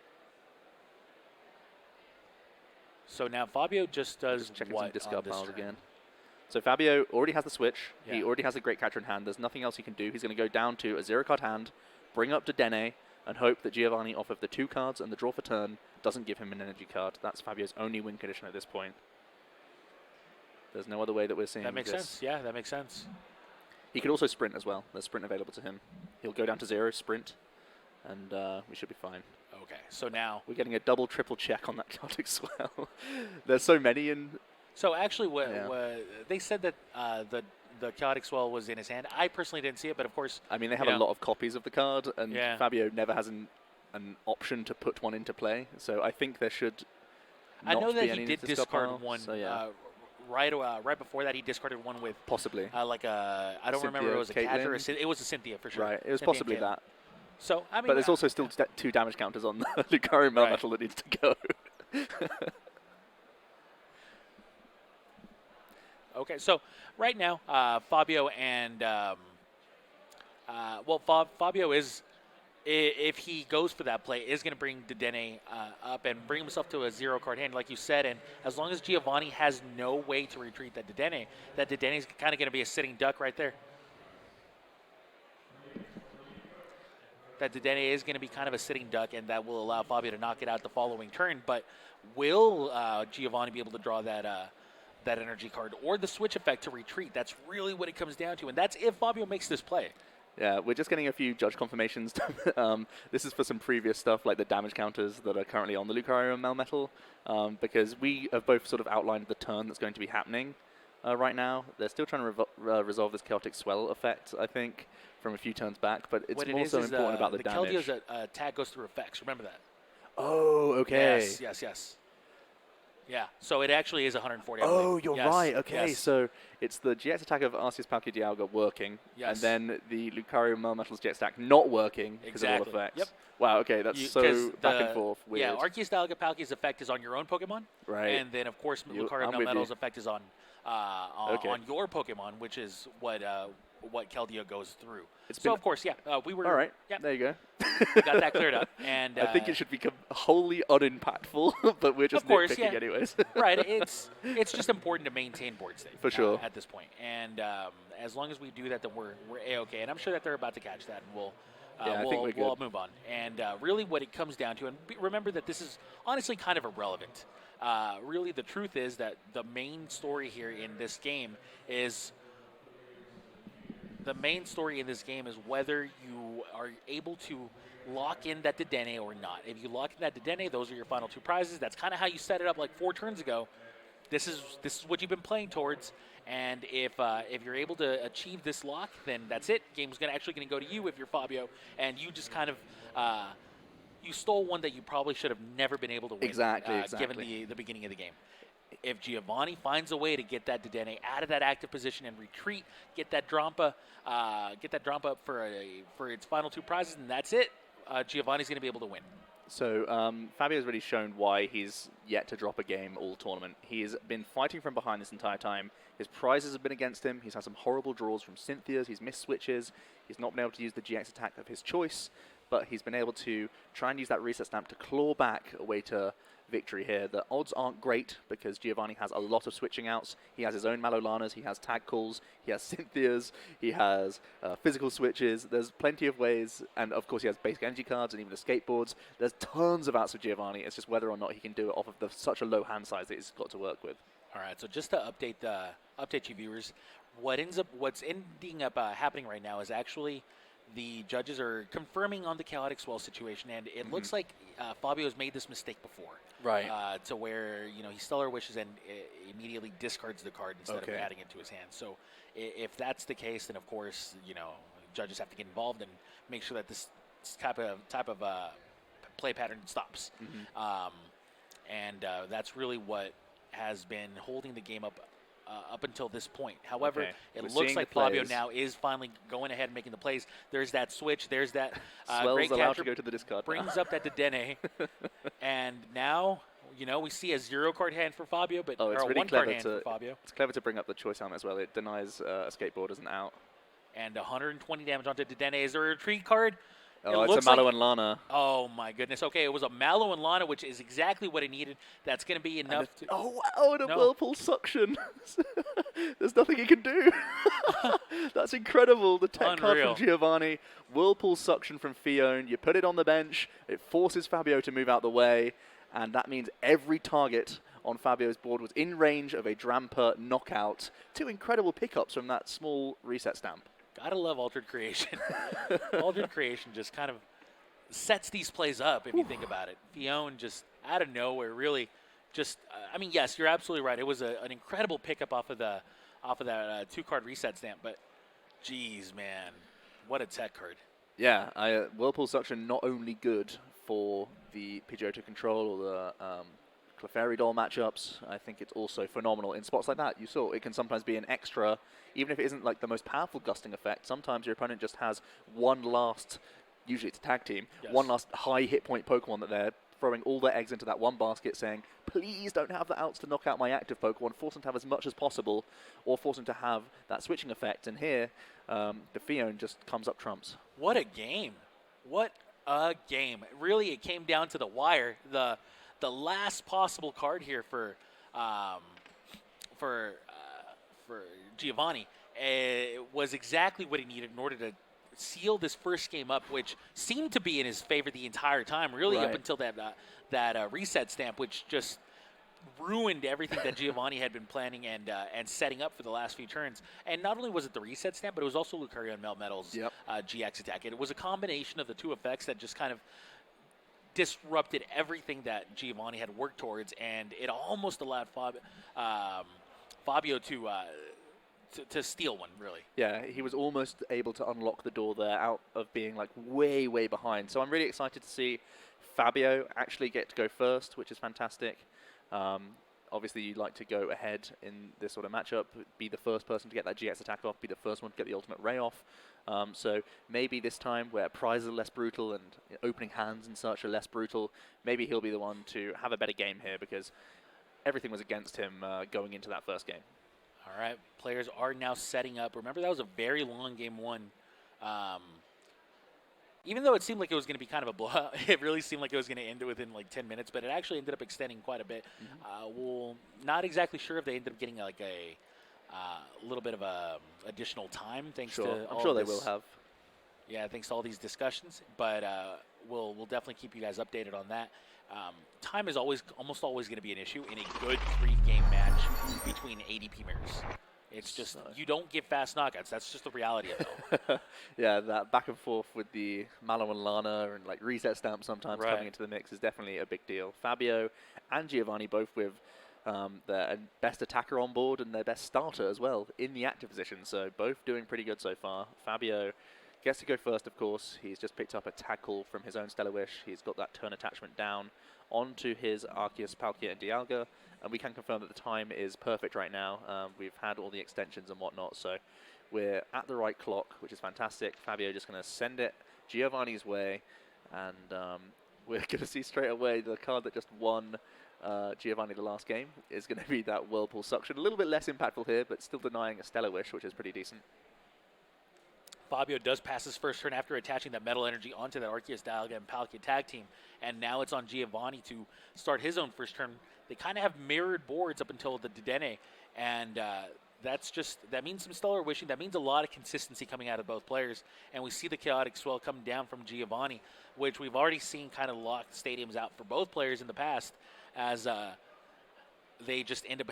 So now Fabio just does checking what some discard piles turn? again. So Fabio already has the switch. Yeah. He already has a Great Catcher in hand. There's nothing else he can do. He's going to go down to a 0-card hand, bring up Dedenne, and hope that Giovanni, off of the 2 cards and the draw for turn, doesn't give him an energy card. That's Fabio's only win condition at this point. There's no other way that we're seeing That makes this. sense. Yeah, that makes sense. He could also sprint as well. There's sprint available to him. He'll go down to 0, sprint, and we should be fine. Okay, so now... We're getting a double, triple check on that Chaotic Swell. There's so many in... So actually, they said that the Chaotic Swell was in his hand. I personally didn't see it, but of course... I mean, they have a lot of copies of the card, and Fabio never has an option to put one into play, so I think there should I know that he did discard one. So, right before that, he discarded one with... Possibly. I don't remember if it was a cat or it was a Cynthia, for sure. Right, it was Cynthia possibly that. So, I mean... But there's also still 2 damage counters on the Lucario Melmetal that needs to go. Okay, so right now, Fabio and Fabio is, if he goes for that play, is going to bring Dedenne up and bring himself to a 0-card hand, like you said. And as long as Giovanni has no way to retreat that Dedenne is kind of going to be a sitting duck right there. That Dedenne is going to be kind of a sitting duck, and that will allow Fabio to knock it out the following turn. But will Giovanni be able to draw that energy card or the switch effect to retreat? That's really what it comes down to, and that's if Fabio makes this play. Yeah, we're just getting a few judge confirmations. This is for some previous stuff, like the damage counters that are currently on the Lucario and Melmetal, because we have both sort of outlined the turn that's going to be happening right now. They're still trying to resolve this Chaotic Swell effect, I think, from a few turns back, but it's more so important about the damage. The Keldio's attack goes through effects, remember that. Oh, okay. Yes. Yeah, so it actually is 140. Oh, you're right. Okay, yes. so it's the GX attack of Arceus Palkia Dialga working, and then the Lucario Melmetal's GX attack not working because of all effects. Yep. Wow, okay, that's so back and forth. Weird. Yeah, Arceus Dialga Palkia's effect is on your own Pokemon. Right. And then, of course, Lucario Melmetal's effect is on your Pokemon, which is what Keldeo goes through. Of course, we were... All right, yeah, there you go. We got that cleared up. And I think it should become wholly unimpactful, but we're just nitpicking anyways. Right, it's just important to maintain board state. For sure. At this point. And as long as we do that, then we're A-okay. And I'm sure that they're about to catch that, and we'll move on. And really what it comes down to, and remember that this is honestly kind of irrelevant. Really, the truth is that the main story here in this game is... whether you are able to lock in that Dedenne or not. If you lock in that Dedenne, those are your final 2 prizes. That's kind of how you set it up like 4 turns ago. This is what you've been playing towards. And if you're able to achieve this lock, then that's it. Game's actually going to go to you if you're Fabio, and you just kind of you stole one that you probably should have never been able to win. Exactly. Given the beginning of the game. If Giovanni finds a way to get that Dedenne out of that active position and retreat, get that Drampa up for its final 2 prizes, and that's it. Giovanni's going to be able to win. So Fabio's already shown why he's yet to drop a game all tournament. He's been fighting from behind this entire time. His prizes have been against him. He's had some horrible draws from Cynthia's. He's missed switches. He's not been able to use the GX attack of his choice, but he's been able to try and use that reset stamp to claw back away to victory here. The odds aren't great because Giovanni has a lot of switching outs. He has his own Malolanas, he has tag calls, he has Cynthia's, he has physical switches. There's plenty of ways, and of course he has basic energy cards and even the skateboards. There's tons of outs for Giovanni. It's just whether or not he can do it off of such a low hand size that he's got to work with. All right, so just to update you viewers, what's ending up happening right now is actually the judges are confirming on the Chaotic Swell situation, and it looks like Fabio's made this mistake before. Right. To where, he Stellar Wishes and immediately discards the card instead of adding it to his hand. So if that's the case, then of course, judges have to get involved and make sure that this type of play pattern stops. And that's really what has been holding the game up until this point. However, it looks like Fabio now is finally going ahead and making the plays. There's that switch. There's that great allowed catcher to go to the discard. Brings up that Dedenne. And now, we see a 0-card hand for Fabio, but or it's a really 1-card hand for Fabio. It's clever to bring up the choice helmet as well. It denies a skateboard as an out. And 120 damage onto Dedenne. Is there a retreat card? Oh, it's a Mallow and Lana. Oh, my goodness. Okay, it was a Mallow and Lana, which is exactly what it needed. That's going to be enough. And a Whirlpool Suction. There's nothing he can do. That's incredible. The tech card from Giovanni. Whirlpool Suction from Fion. You put it on the bench. It forces Fabio to move out the way. And that means every target on Fabio's board was in range of a Drampa knockout. 2 incredible pickups from that small reset stamp. Gotta love Altered Creation. Altered Creation just kind of sets these plays up if you think about it. Fion just out of nowhere really just, yes, you're absolutely right. It was an incredible pickup off of that 2-card reset stamp, but geez, man, what a tech card. Yeah, Whirlpool Suction not only good for the Pidgeotto control or the Clefairy Doll matchups, I think it's also phenomenal in spots like that. You saw it can sometimes be an extra, even if it isn't like the most powerful gusting effect. Sometimes your opponent just has one last usually it's a tag team, Yes. one last high hit point Pokemon that they're throwing all their eggs into that one basket saying, please don't have the outs to knock out my active Pokemon, force them to have as much as possible, or force them to have that switching effect. And here, the Fion just comes up trumps. What a game. What a game. Really, it came down to the wire. The last possible card here for Giovanni was exactly what he needed in order to seal this first game up, which seemed to be in his favor the entire time, really, up until that reset stamp, which just ruined everything that Giovanni had been planning and setting up for the last few turns. And not only was it the reset stamp, but it was also Lucario and Melmetal's GX attack. It was a combination of the two effects that just kind of disrupted everything that Giovanni had worked towards, and it almost allowed Fabio to steal one, really. Yeah, he was almost able to unlock the door there out of being like way, way behind. So I'm really excited to see Fabio actually get to go first, which is fantastic. Obviously, you'd like to go ahead in this sort of matchup, be the first person to get that GX attack off, be the first one to get the ultimate ray off. So maybe this time where prizes are less brutal and opening hands and such are less brutal, maybe he'll be the one to have a better game here because everything was against him going into that first game. All right, players are now setting up. Remember, that was a very long game one. Even though it seemed like it was going to be kind of a blowout, it really seemed like it was going to end within like 10 minutes, but it actually ended up extending quite a bit. We're not exactly sure if they ended up getting like a little bit of additional time thanks to all I'm sure they this. will have. Yeah, thanks to all these discussions, but we'll definitely keep you guys updated on that. Time is almost always going to be an issue in a good 3-game match between ADP mirrors. It's just, you don't get fast knockouts. That's just the reality of it. Yeah, that back and forth with the Mallow and Lana and like reset stamp sometimes coming into the mix is definitely a big deal. Fabio and Giovanni both with their best attacker on board and their best starter as well in the active position. So both doing pretty good so far. Fabio gets to go first, of course. He's just picked up a tag call from his own Stellar Wish. He's got that turn attachment down onto his Arceus, Palkia, and Dialga. And we can confirm that the time is perfect right now. We've had all the extensions and whatnot, so we're at the right clock, which is fantastic. Fabio just going to send it Giovanni's way, and we're going to see straight away the card that just won Giovanni the last game is going to be that Whirlpool Suction. A little bit less impactful here, but still denying a Stellar Wish, which is pretty decent. Fabio does pass his first turn after attaching that Metal Energy onto that Arceus, Dialga, and Palkia tag team, and now it's on Giovanni to start his own first turn. They kind of have mirrored boards up until the Dedenne, and that means some Stellar Wishing. That means a lot of consistency coming out of both players, and we see the Chaotic Swell come down from Giovanni, which we've already seen kind of lock stadiums out for both players in the past, as they just end up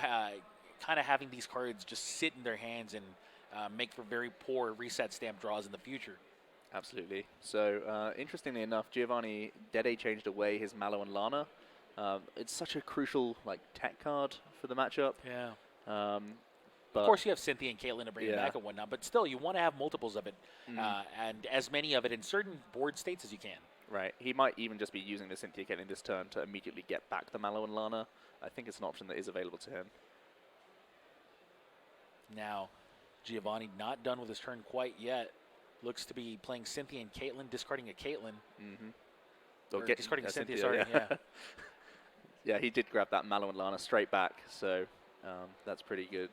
kind of having these cards just sit in their hands and make for very poor reset stamp draws in the future. Absolutely. So, interestingly enough, Giovanni Dede changed away his Mallow and Lana. It's such a crucial tech card for the matchup. Yeah. But of course, you have Cynthia and Caitlyn to bring it back and whatnot, but still, you want to have multiples of it, and as many of it in certain board states as you can. Right. He might even just be using the Cynthia Caitlyn this turn to immediately get back the Mallow and Lana. I think it's an option that is available to him. Now, Giovanni not done with his turn quite yet. Looks to be playing Cynthia and Caitlyn, discarding a Caitlyn. Or discarding a Cynthia, sorry. Yeah. Yeah, he did grab that Mallow and Lana straight back, so that's pretty good.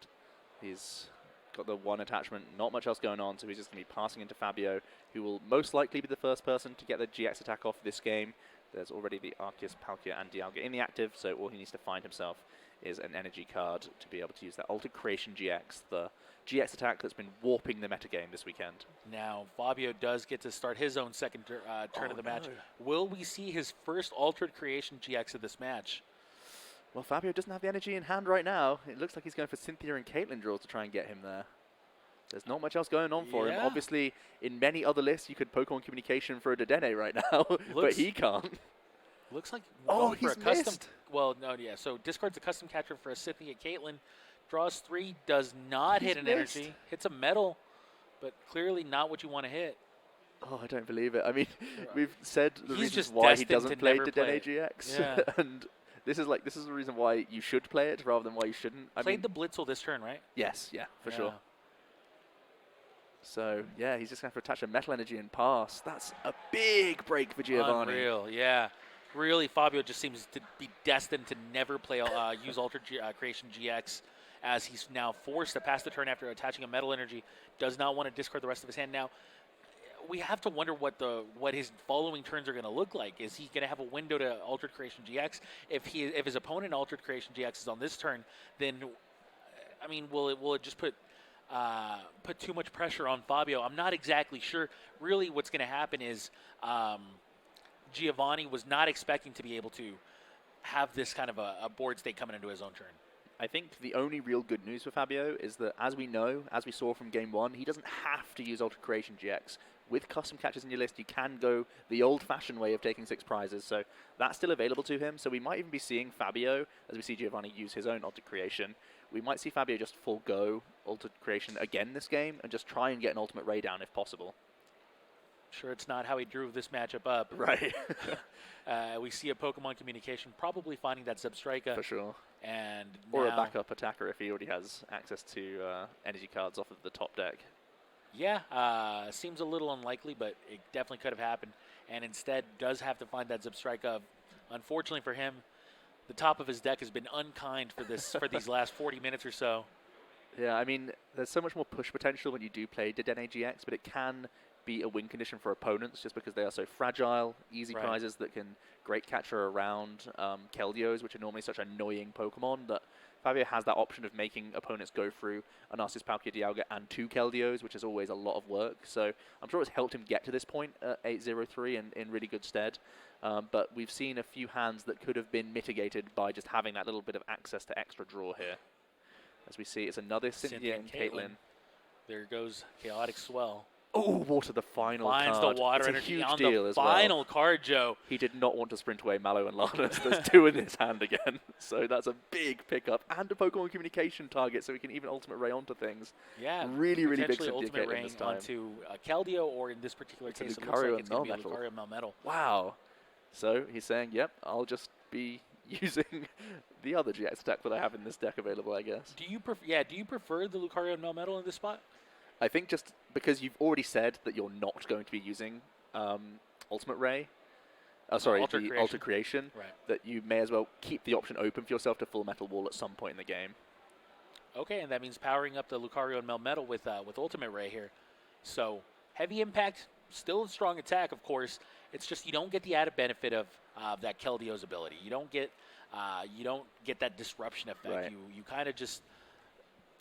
He's got the one attachment, not much else going on, so he's just going to be passing into Fabio, who will most likely be the first person to get the GX attack off this game. There's already the Arceus, Palkia, and Dialga in the active, so all he needs to find himself is an energy card to be able to use that Altered Creation GX, the GX attack that's been warping the metagame this weekend. Now, Fabio does get to start his own second turn of the match. Will we see his first Altered Creation GX of this match? Well, Fabio doesn't have the energy in hand right now. It looks like he's going for Cynthia and Caitlyn draws to try and get him there. There's not much else going on for him. Obviously, in many other lists, you could Pokemon Communication for a Dedenne right now, but he can't. Looks like he's for a custom. missed. Well, no, yeah. So discards a custom catcher for a Cynthia Caitlyn. Draws 3, does not hit an energy. Hits a metal, but clearly not what you want to hit. Oh, I don't believe it. I mean, we've said the He's reasons just why he destined doesn't to play never play Dedenne it. GX, Yeah. and this is the reason why you should play it rather than why you shouldn't. Played the Blitzel this turn, right? Yes, yeah, for sure. So, yeah, he's just going to have to attach a Metal Energy and pass. That's a big break for Giovanni. Unreal, yeah. Really, Fabio just seems to be destined to never play use Altered Creation GX, as he's now forced to pass the turn after attaching a Metal Energy. Does not want to discard the rest of his hand now. We have to wonder what his following turns are going to look like. Is he going to have a window to Altered Creation GX? If his opponent Altered Creation GX is on this turn, then I mean, will it just put too much pressure on Fabio? I'm not exactly sure. Really, what's going to happen is Giovanni was not expecting to be able to have this kind of a board state coming into his own turn. I think the only real good news for Fabio is that, as we saw from Game 1, he doesn't have to use Altered Creation GX. With custom catches in your list, you can go the old-fashioned way of taking 6 prizes, so that's still available to him. So we might even be seeing Fabio, as we see Giovanni use his own Altered Creation, we might see Fabio just forego Altered Creation again this game and just try and get an Ultimate Ray down if possible. Sure, it's not how he drew this matchup up. Right. We see a Pokemon Communication probably finding that Substrika. For sure. And or a backup attacker if he already has access to energy cards off of the top deck. Yeah, seems a little unlikely, but it definitely could have happened. And instead does have to find that Substrika. Unfortunately for him, the top of his deck has been unkind for these last 40 minutes or so. Yeah, I mean, there's so much more push potential when you do play Dedenne GX, but it can be a win condition for opponents just because they are so fragile. Easy prizes that can great catcher around Keldios, which are normally such annoying Pokemon, that Fabio has that option of making opponents go through an Arceus, Palkia, Dialga, and 2 Keldios, which is always a lot of work. So I'm sure it's helped him get to this point at 8-0-3 in really good stead. But we've seen a few hands that could have been mitigated by just having that little bit of access to extra draw here. As we see, it's another Cynthia and Caitlyn. There goes Chaotic Swell. Oh, water the final Finds card. the water it's energy a huge on deal the as final well. card, Joe. He did not want to sprint away Mallow and Lana. So there's 2 in his hand again. So that's a big pickup. And a Pokemon Communication target, so he can even Ultimate Ray onto things. Yeah. Really big Potentially Cynthia Ultimate Caitlyn Ray this time. onto Keldeo, or in this particular case, it looks Lucario like it's going to be a Melmetal. Lucario Melmetal. Wow. So he's saying, yep, I'll just be using the other GX deck that I have in this deck available, I guess. Do you prefer the Lucario Melmetal in this spot? I think just because you've already said that you're not going to be using Ultimate Ray, Alter Creation, right, that you may as well keep the option open for yourself to Full Metal Wall at some point in the game. Okay, and that means powering up the Lucario and Melmetal with Ultimate Ray here. So heavy impact, still a strong attack, of course. It's just you don't get the added benefit of that Keldeo's ability. You don't get that disruption effect. Right. You kind of just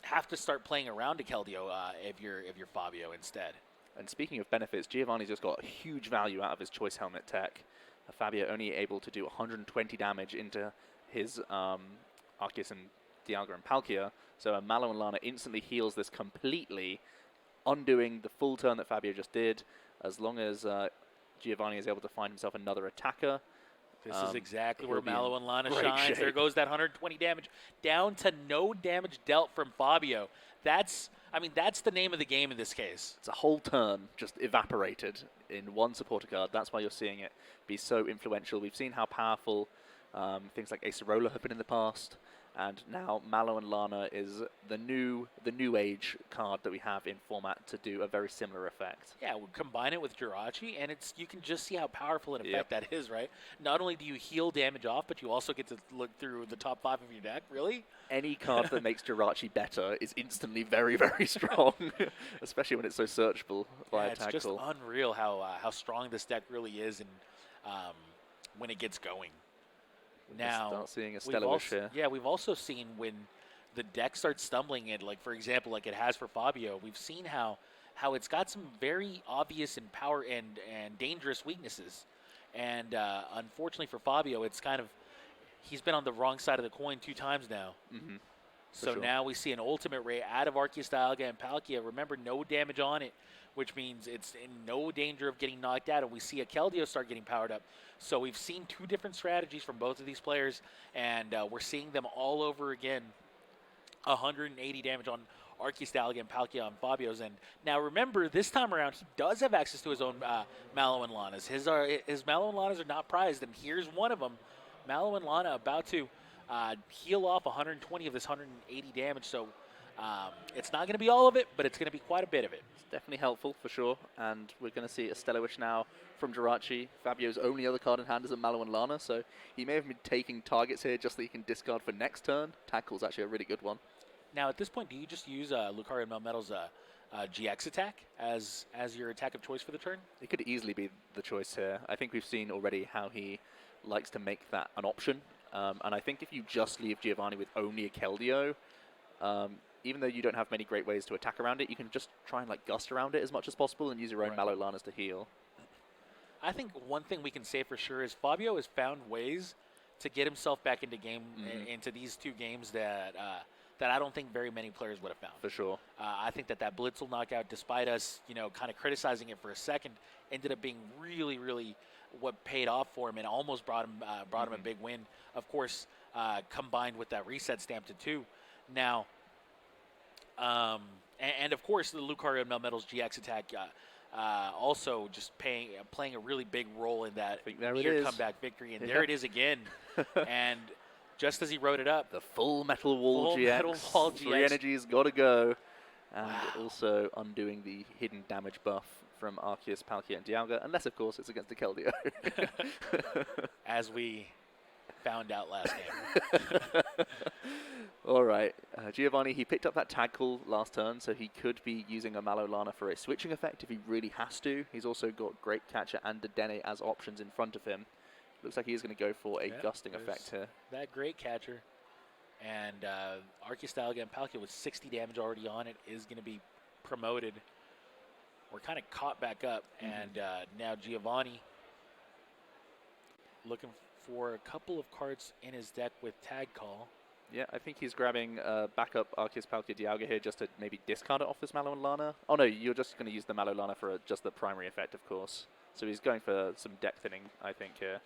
have to start playing around to Keldeo if you're Fabio instead. And speaking of benefits, Giovanni's just got huge value out of his Choice Helmet tech. Fabio only able to do 120 damage into his Arceus and Dialga and Palkia, so a Mallow and Lana instantly heals this completely, undoing the full turn that Fabio just did. As long as Giovanni is able to find himself another attacker. This is exactly where he'll be in Mallow and Lana great shines. shape. There goes that 120 damage, down to no damage dealt from Fabio. That's the name of the game in this case. It's a whole turn just evaporated in one supporter card. That's why you're seeing it be so influential. We've seen how powerful things like Acerola have been in the past. And now Mallow and Lana is the new age card that we have in format to do a very similar effect. Yeah, we'll combine it with Jirachi, and you can just see how powerful an effect that is, right? Not only do you heal damage off, but you also get to look through the top 5 of your deck. Really? Any card that makes Jirachi better is instantly very, very strong, especially when it's so searchable via It's just unreal how strong this deck really is, and when it gets going. Now, start seeing a Stellar Wish here. Yeah, we've also seen when the deck starts stumbling, and like, for example, like it has for Fabio, we've seen how it's got some very obvious and power and dangerous weaknesses. And unfortunately for Fabio, it's kind of, he's been on the wrong side of the coin 2 times now. Mm-hmm. So now we see an Ultimate Ray out of Arceus, Dialga, and Palkia. Remember, no damage on it, which means it's in no danger of getting knocked out. And we see a Keldeo start getting powered up. So we've seen 2 different strategies from both of these players, and we're seeing them all over again. 180 damage on Arceus, Dialga, and Palkia on Fabio's end. Now remember, this time around, he does have access to his own Mallow and Lana's. His Mallow and Lana's are not prized, and here's one of them. Mallow and Lana about to heal off 120 of this 180 damage. So It's not going to be all of it, but it's going to be quite a bit of it. It's definitely helpful for sure. And we're going to see a Stellar Wish now from Jirachi. Fabio's only other card in hand is a Malo and Lana, so he may have been taking targets here just so he can discard for next turn. Tackle's actually a really good one. Now, at this point, do you just use Lucario Melmetal's GX attack as your attack of choice for the turn? It could easily be the choice here. I think we've seen already how he likes to make that an option. And I think if you just leave Giovanni with only a Keldeo, even though you don't have many great ways to attack around it, you can just try and like gust around it as much as possible and use your own Malo Lanas to heal. I think one thing we can say for sure is Fabio has found ways to get himself back into into these two games that I don't think very many players would have found. For sure. I think that Blitzel knockout, despite us, kind of criticizing it for a second, ended up being really, really what paid off for him and almost brought him a big win. Of course, combined with that reset stamp to 2. Now, and of course, the Lucario Melmetal's GX attack also just playing a really big role in that comeback victory. And there it is again. And just as he wrote it up, the full Metal Wall GX. 3 energies, gotta go. And also undoing the hidden damage buff from Arceus, Palkia, and Dialga, unless, of course, it's against the Keldeo. As we found out last game. All right. Giovanni, he picked up that tag call last turn, so he could be using a Malo Lana for a switching effect if he really has to. He's also got Great Catcher and Dedenne as options in front of him. Looks like he is going to go for a gusting effect here. That Great Catcher. And Arceus, Dialga, and Palkia with 60 damage already on it is going to be promoted. We're kind of caught back up, and now Giovanni looking for a couple of cards in his deck with Tag Call. Yeah, I think he's grabbing backup Arceus, Palkia, Dialga here just to maybe discard it off this Malo and Lana. Oh no, you're just going to use the Malo Lana for just the primary effect, of course. So he's going for some deck thinning, I think, here.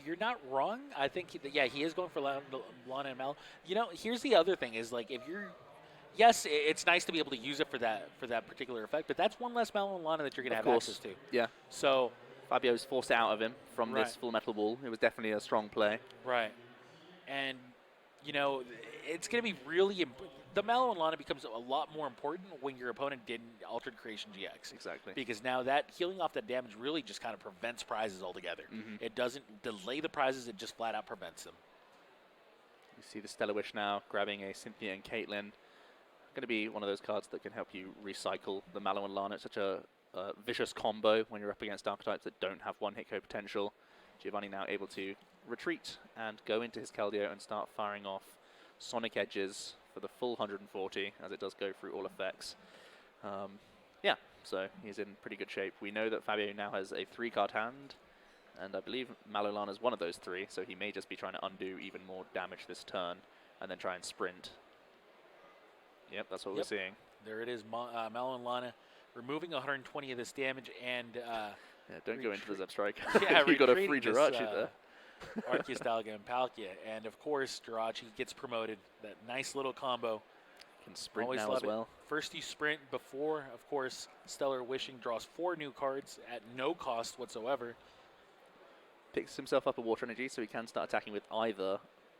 You're not wrong. I think, he is going for Lana and Malo. Here's the other thing is, like, if you're... Yes, it's nice to be able to use it for that particular effect, but that's one less Malo and Lana that you're going to have access to. Yeah. So... Fabio's forced it out of him from this full metal wall. It was definitely a strong play. Right. And, it's going to be really... The Malo and Lana becomes a lot more important when your opponent didn't Altered Creation GX. Exactly. Because now that healing off that damage really just kind of prevents prizes altogether. It doesn't delay the prizes, it just flat out prevents them. You see the Stellar Wish now grabbing a Cynthia and Caitlyn. Going to be one of those cards that can help you recycle the Malo and Lana. It's such a vicious combo when you're up against archetypes that don't have one hit KO potential. Giovanni now able to retreat and go into his Keldeo and start firing off Sonic Edges for the full 140 as it does go through all effects. So he's in pretty good shape. We know that Fabio now has a 3-card hand, and I believe Malo Lana is one of those 3, so he may just be trying to undo even more damage this turn and then try and sprint. Yep, that's what we're seeing. There it is, Malo and Lana removing 120 of this damage and... don't go into the Zeb Strike. Yeah, you got a free Jirachi there. Arceus, Dialga, and Palkia. And, of course, Jirachi gets promoted. That nice little combo. Can sprint now as well. First you sprint before, of course, Stellar Wishing draws 4 new cards at no cost whatsoever. Picks himself up a Water Energy, so he can start attacking with either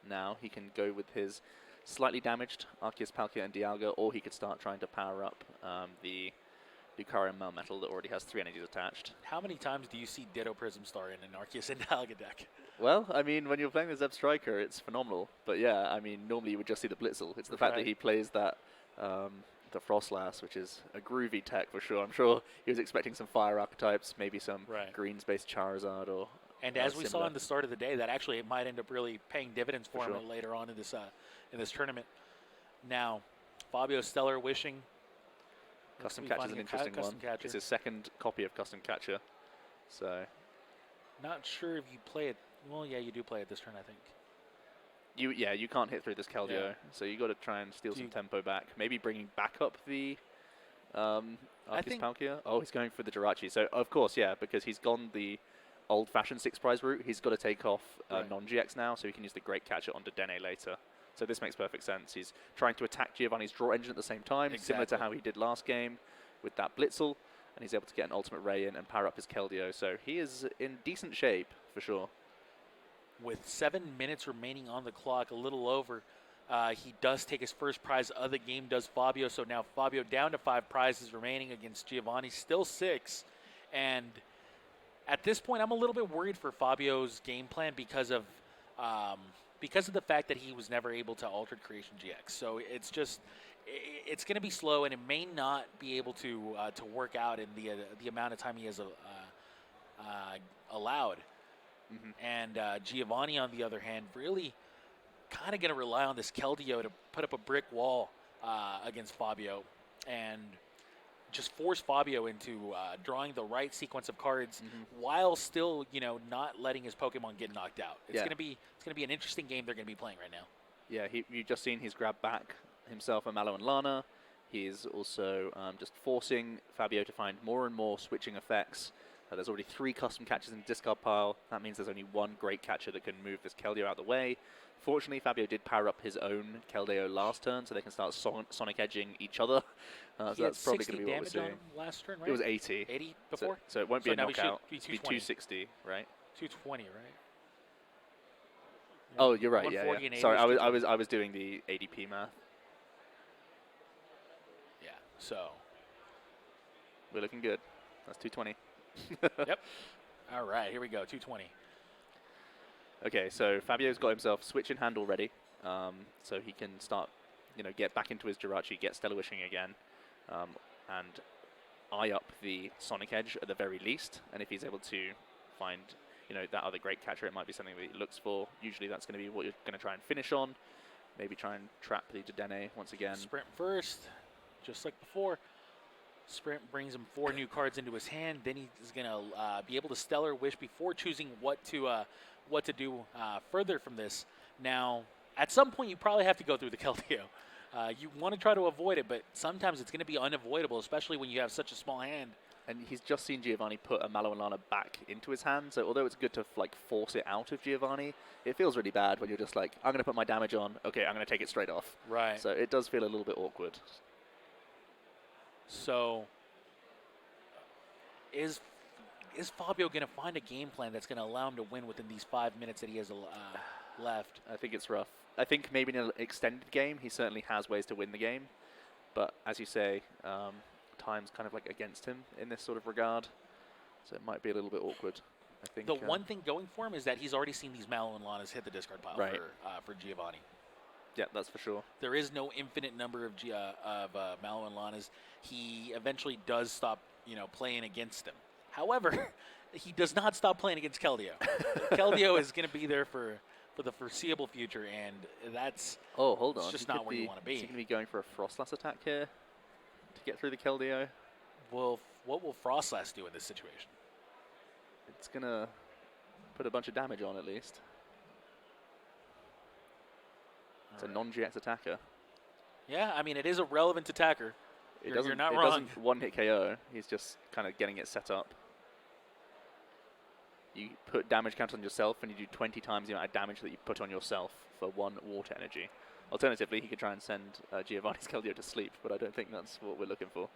now. He can go with his slightly damaged Arceus, Palkia, and Dialga, or he could start trying to power up the Lucario Melmetal that already has 3 energies attached. How many times do you see Ditto Prism Star in an Arceus and Dialga deck? Well, I mean, when you're playing the Zeb Striker, it's phenomenal. But yeah, I mean, normally you would just see the Blitzel. It's the fact that he plays that, the Frostlass, which is a groovy tech for sure. I'm sure he was expecting some fire archetypes, maybe some green space Charizard or... And as we saw in the start of the day, that actually it might end up really paying dividends for him later on in this tournament. Now, Fabio Stellar Wishing. Custom Catcher is an interesting one. It's his 2nd copy of Custom Catcher. So... Not sure if you play it. Well, yeah, you do play it this turn, I think. You can't hit through this Keldeo, so you got to try and steal some tempo back. Maybe bringing back up the Arceus Palkia. Oh, he's going for the Jirachi. So, of course, because he's gone the old-fashioned 6-prize route, he's got to take off non-GX now, so he can use the Great Catcher on Dedenne later. So this makes perfect sense. He's trying to attack Giovanni's draw engine at the same time, similar to how he did last game with that Blitzel. And he's able to get an Ultimate Ray in and power up his Keldeo. So he is in decent shape, for sure. With 7 minutes remaining on the clock, a little over, He does take his first prize of the game, does Fabio. So now Fabio down to 5 prizes remaining against Giovanni, still 6. And at this point, I'm a little bit worried for Fabio's game plan because of the fact that he was never able to Altered Creation GX. So it's going to be slow, and it may not be able to work out in the amount of time he has allowed. Mm-hmm. And Giovanni, on the other hand, really kind of going to rely on this Keldeo to put up a brick wall against Fabio and just force Fabio into drawing the right sequence of cards while still, not letting his Pokemon get knocked out. It's going to be an interesting game they're going to be playing right now. Yeah, you've just seen he's grabbed back himself and Mallow and Lana. He's also just forcing Fabio to find more and more switching effects. There's already 3 custom catchers in the discard pile. That means there's only 1 great catcher that can move this Keldeo out of the way. Fortunately, Fabio did power up his own Keldeo last turn, so they can start Sonic Edging each other. So that's probably going to be what we're seeing. Last turn, right? It was 80. 80 before? So it won't be a knockout. Be It'll be 260, right? 220, right? Oh, you're right. Yeah. Sorry, I was doing the ADP math. Yeah. So we're looking good. That's 220. Yep. All right, here we go. 220. Okay, so Fabio's got himself Switch in hand already, so he can start, get back into his Jirachi, get Stellar Wishing again, and eye up the Sonic Edge at the very least. And if he's able to find, that other great catcher, it might be something that he looks for. Usually that's going to be what you're going to try and finish on. Maybe try and trap the Dedenne once again. Sprint first, just like before. Sprint brings him 4 new cards into his hand. Then he's going to be able to Stellar Wish before choosing what to do further from this. Now, at some point, you probably have to go through the Keldeo. You want to try to avoid it, but sometimes it's going to be unavoidable, especially when you have such a small hand. And he's just seen Giovanni put a Mallow and Lana back into his hand, so although it's good to force it out of Giovanni, it feels really bad when you're just like, I'm going to put my damage on, okay, I'm going to take it straight off. Right. So it does feel a little bit awkward. So, is Fabio going to find a game plan that's going to allow him to win within these 5 minutes that he has left? I think it's rough. I think maybe in an extended game, he certainly has ways to win the game. But as you say, time's kind of against him in this sort of regard. So it might be a little bit awkward. I think the one thing going for him is that he's already seen these Mallow and Lanas hit the discard pile for Giovanni. Yeah, that's for sure. There is no infinite number of Mallow and Lanas. He eventually does stop, playing against them. However, he does not stop playing against Keldeo. Keldeo is going to be there for the foreseeable future, and that's just not where you want to be. Is he going to be going for a Frostlass attack here to get through the Keldeo? Well, what will Frostlass do in this situation? It's going to put a bunch of damage on at least. It's a non-GX attacker. Yeah, I mean, it is a relevant attacker. You're not wrong. It doesn't one-hit KO. He's just kind of getting it set up. You put damage count on yourself, and you do 20 times the amount of damage that you put on yourself for 1 water energy. Alternatively, he could try and send Giovanni's Keldeo to sleep, but I don't think that's what we're looking for.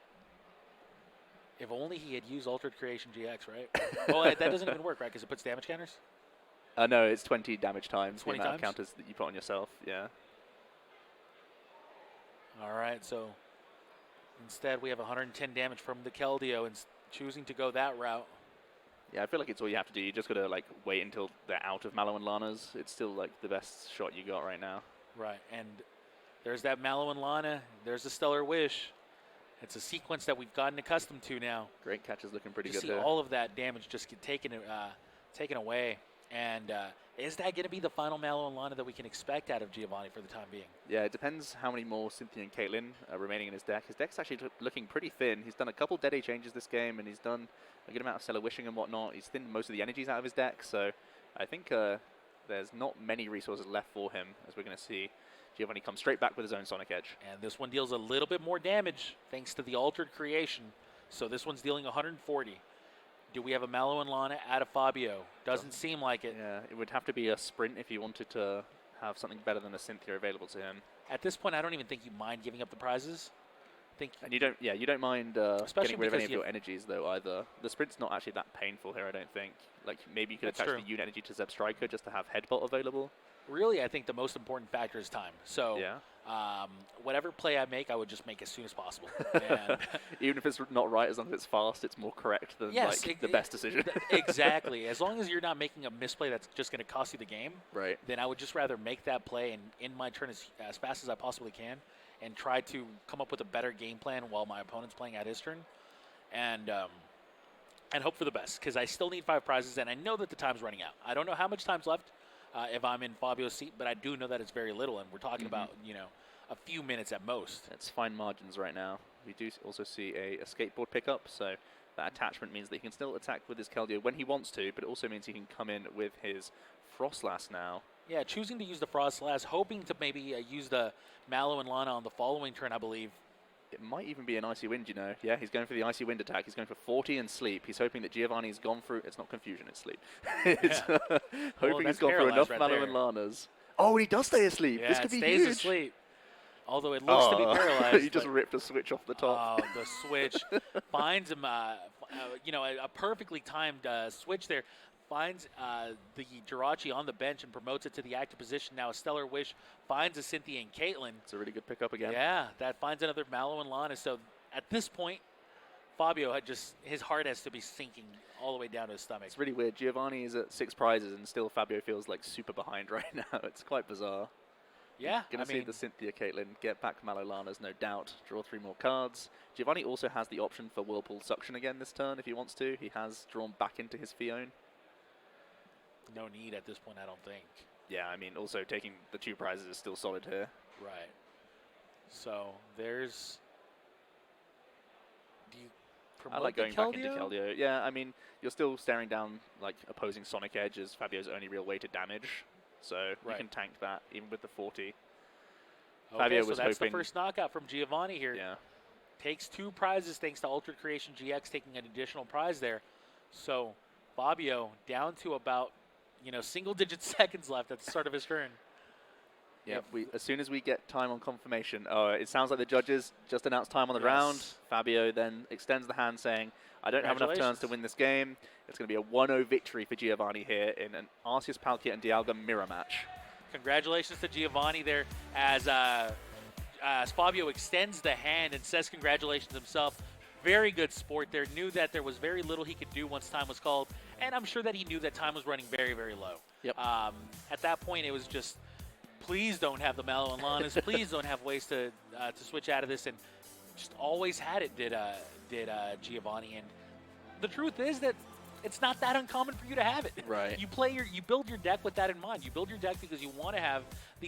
If only he had used Altered Creation GX, right? Well, that doesn't even work, right? Because it puts damage counters? No, it's 20 damage times 20 the amount times? of counters that you put on yourself, yeah. All right, so instead we have 110 damage from the Keldeo and choosing to go that route. Yeah, I feel like it's all you have to do. You just got to wait until they're out of Mallow and Lana's. It's still the best shot you got right now. Right, and there's that Mallow and Lana. There's the Stellar Wish. It's a sequence that we've gotten accustomed to now. Great catch is looking pretty good see here. All of that damage just get taken away. And is that going to be the final Mallow and Lana that we can expect out of Giovanni for the time being? Yeah, it depends how many more Cynthia and Caitlyn are remaining in his deck. His deck's actually looking pretty thin. He's done a couple Dead changes this game, and he's done a good amount of Stellar Wishing and whatnot. He's thinned most of the energies out of his deck, so I think there's not many resources left for him, as we're going to see. Giovanni comes straight back with his own Sonic Edge. And this one deals a little bit more damage thanks to the Altered Creation. So this one's dealing 140. Do we have a Mallow and Lana out of Fabio? Doesn't seem like it. Yeah, it would have to be a sprint if you wanted to have something better than a Cynthia available to him. At this point, I don't even think you mind giving up the prizes think. And you don't mind Especially getting rid of any of because your energies though either. The sprint's not actually that painful here, I don't think. Like maybe you could That's attach true. the unit energy to Zeb Striker just to have headbutt available. Really, I think the most important factor is time. So, Yeah. whatever play I make, I would just make as soon as possible. And Even if it's not right, as long as it's fast, it's more correct than yes, like the best decision. Exactly. As long as you're not making a misplay that's just going to cost you the game, Right. then I would just rather make that play and end my turn as fast as I possibly can, and try to come up with a better game plan while my opponent's playing at his turn, and hope for the best, because I still need 5 prizes, and I know that the time's running out. I don't know how much time's left if I'm in Fabio's seat, but I do know that it's very little, and we're talking about, a few minutes at most. It's fine margins right now. We do also see a skateboard pickup, so that attachment means that he can still attack with his Keldeo when he wants to, but it also means he can come in with his Frostlass now. Yeah, choosing to use the Frostlass, hoping to maybe use the Mallow and Lana on the following turn, I believe. It might even be an Icy Wind, Yeah, he's going for the Icy Wind attack. He's going for 40 and Sleep. He's hoping that Giovanni's gone through... It's not Confusion, it's Sleep. It's hoping he's gone through enough Mallow and Lanas. Oh, and he does stay asleep. Yeah, this could be stays huge. asleep. Although it looks to be paralyzed. He just ripped a switch off the top. Oh, the switch. Finds him, a perfectly timed switch there. Finds the Jirachi on the bench and promotes it to the active position. Now a Stellar Wish finds a Cynthia and Caitlyn. It's a really good pickup again. Yeah, that finds another Mallow and Lana. So at this point, Fabio his heart has to be sinking all the way down to his stomach. It's really weird. Giovanni is at 6 prizes and still Fabio feels like super behind right now. It's quite bizarre. Yeah, Gonna see the Cynthia Caitlyn get back Mallow Lanas, no doubt. Draw 3 more cards. Giovanni also has the option for Whirlpool Suction again this turn if he wants to. He has drawn back into his Fione. No need at this point, I don't think. Yeah, I mean, also taking the 2 prizes is still solid here. Right. So there's. Do you promote I like going back into Keldeo? Keldeo. Yeah, I mean, you're still staring down like opposing Sonic Edge as Fabio's only real way to damage. So you can tank that even with the 40. Okay, Fabio so was that's hoping the first knockout from Giovanni here. Yeah. Takes 2 prizes thanks to Ultra Creation GX taking an additional prize there. So Fabio down to about, single-digit seconds left at the start of his turn. Yeah, as soon as we get time on confirmation, it sounds like the judges just announced time on the round. Fabio then extends the hand saying, I don't have enough turns to win this game. It's going to be a 1-0 victory for Giovanni here in an Arceus Palkia and Dialga mirror match. Congratulations to Giovanni there as Fabio extends the hand and says congratulations himself. Very good sport there. Knew that there was very little he could do once time was called, and I'm sure that he knew that time was running very, very low. Yep. At that point, it was just, please don't have the Mallow and Lanas. Please don't have ways to switch out of this, and just always had it. Did Giovanni? And the truth is that it's not that uncommon for you to have it. Right. You build your deck with that in mind. You build your deck because you want to have the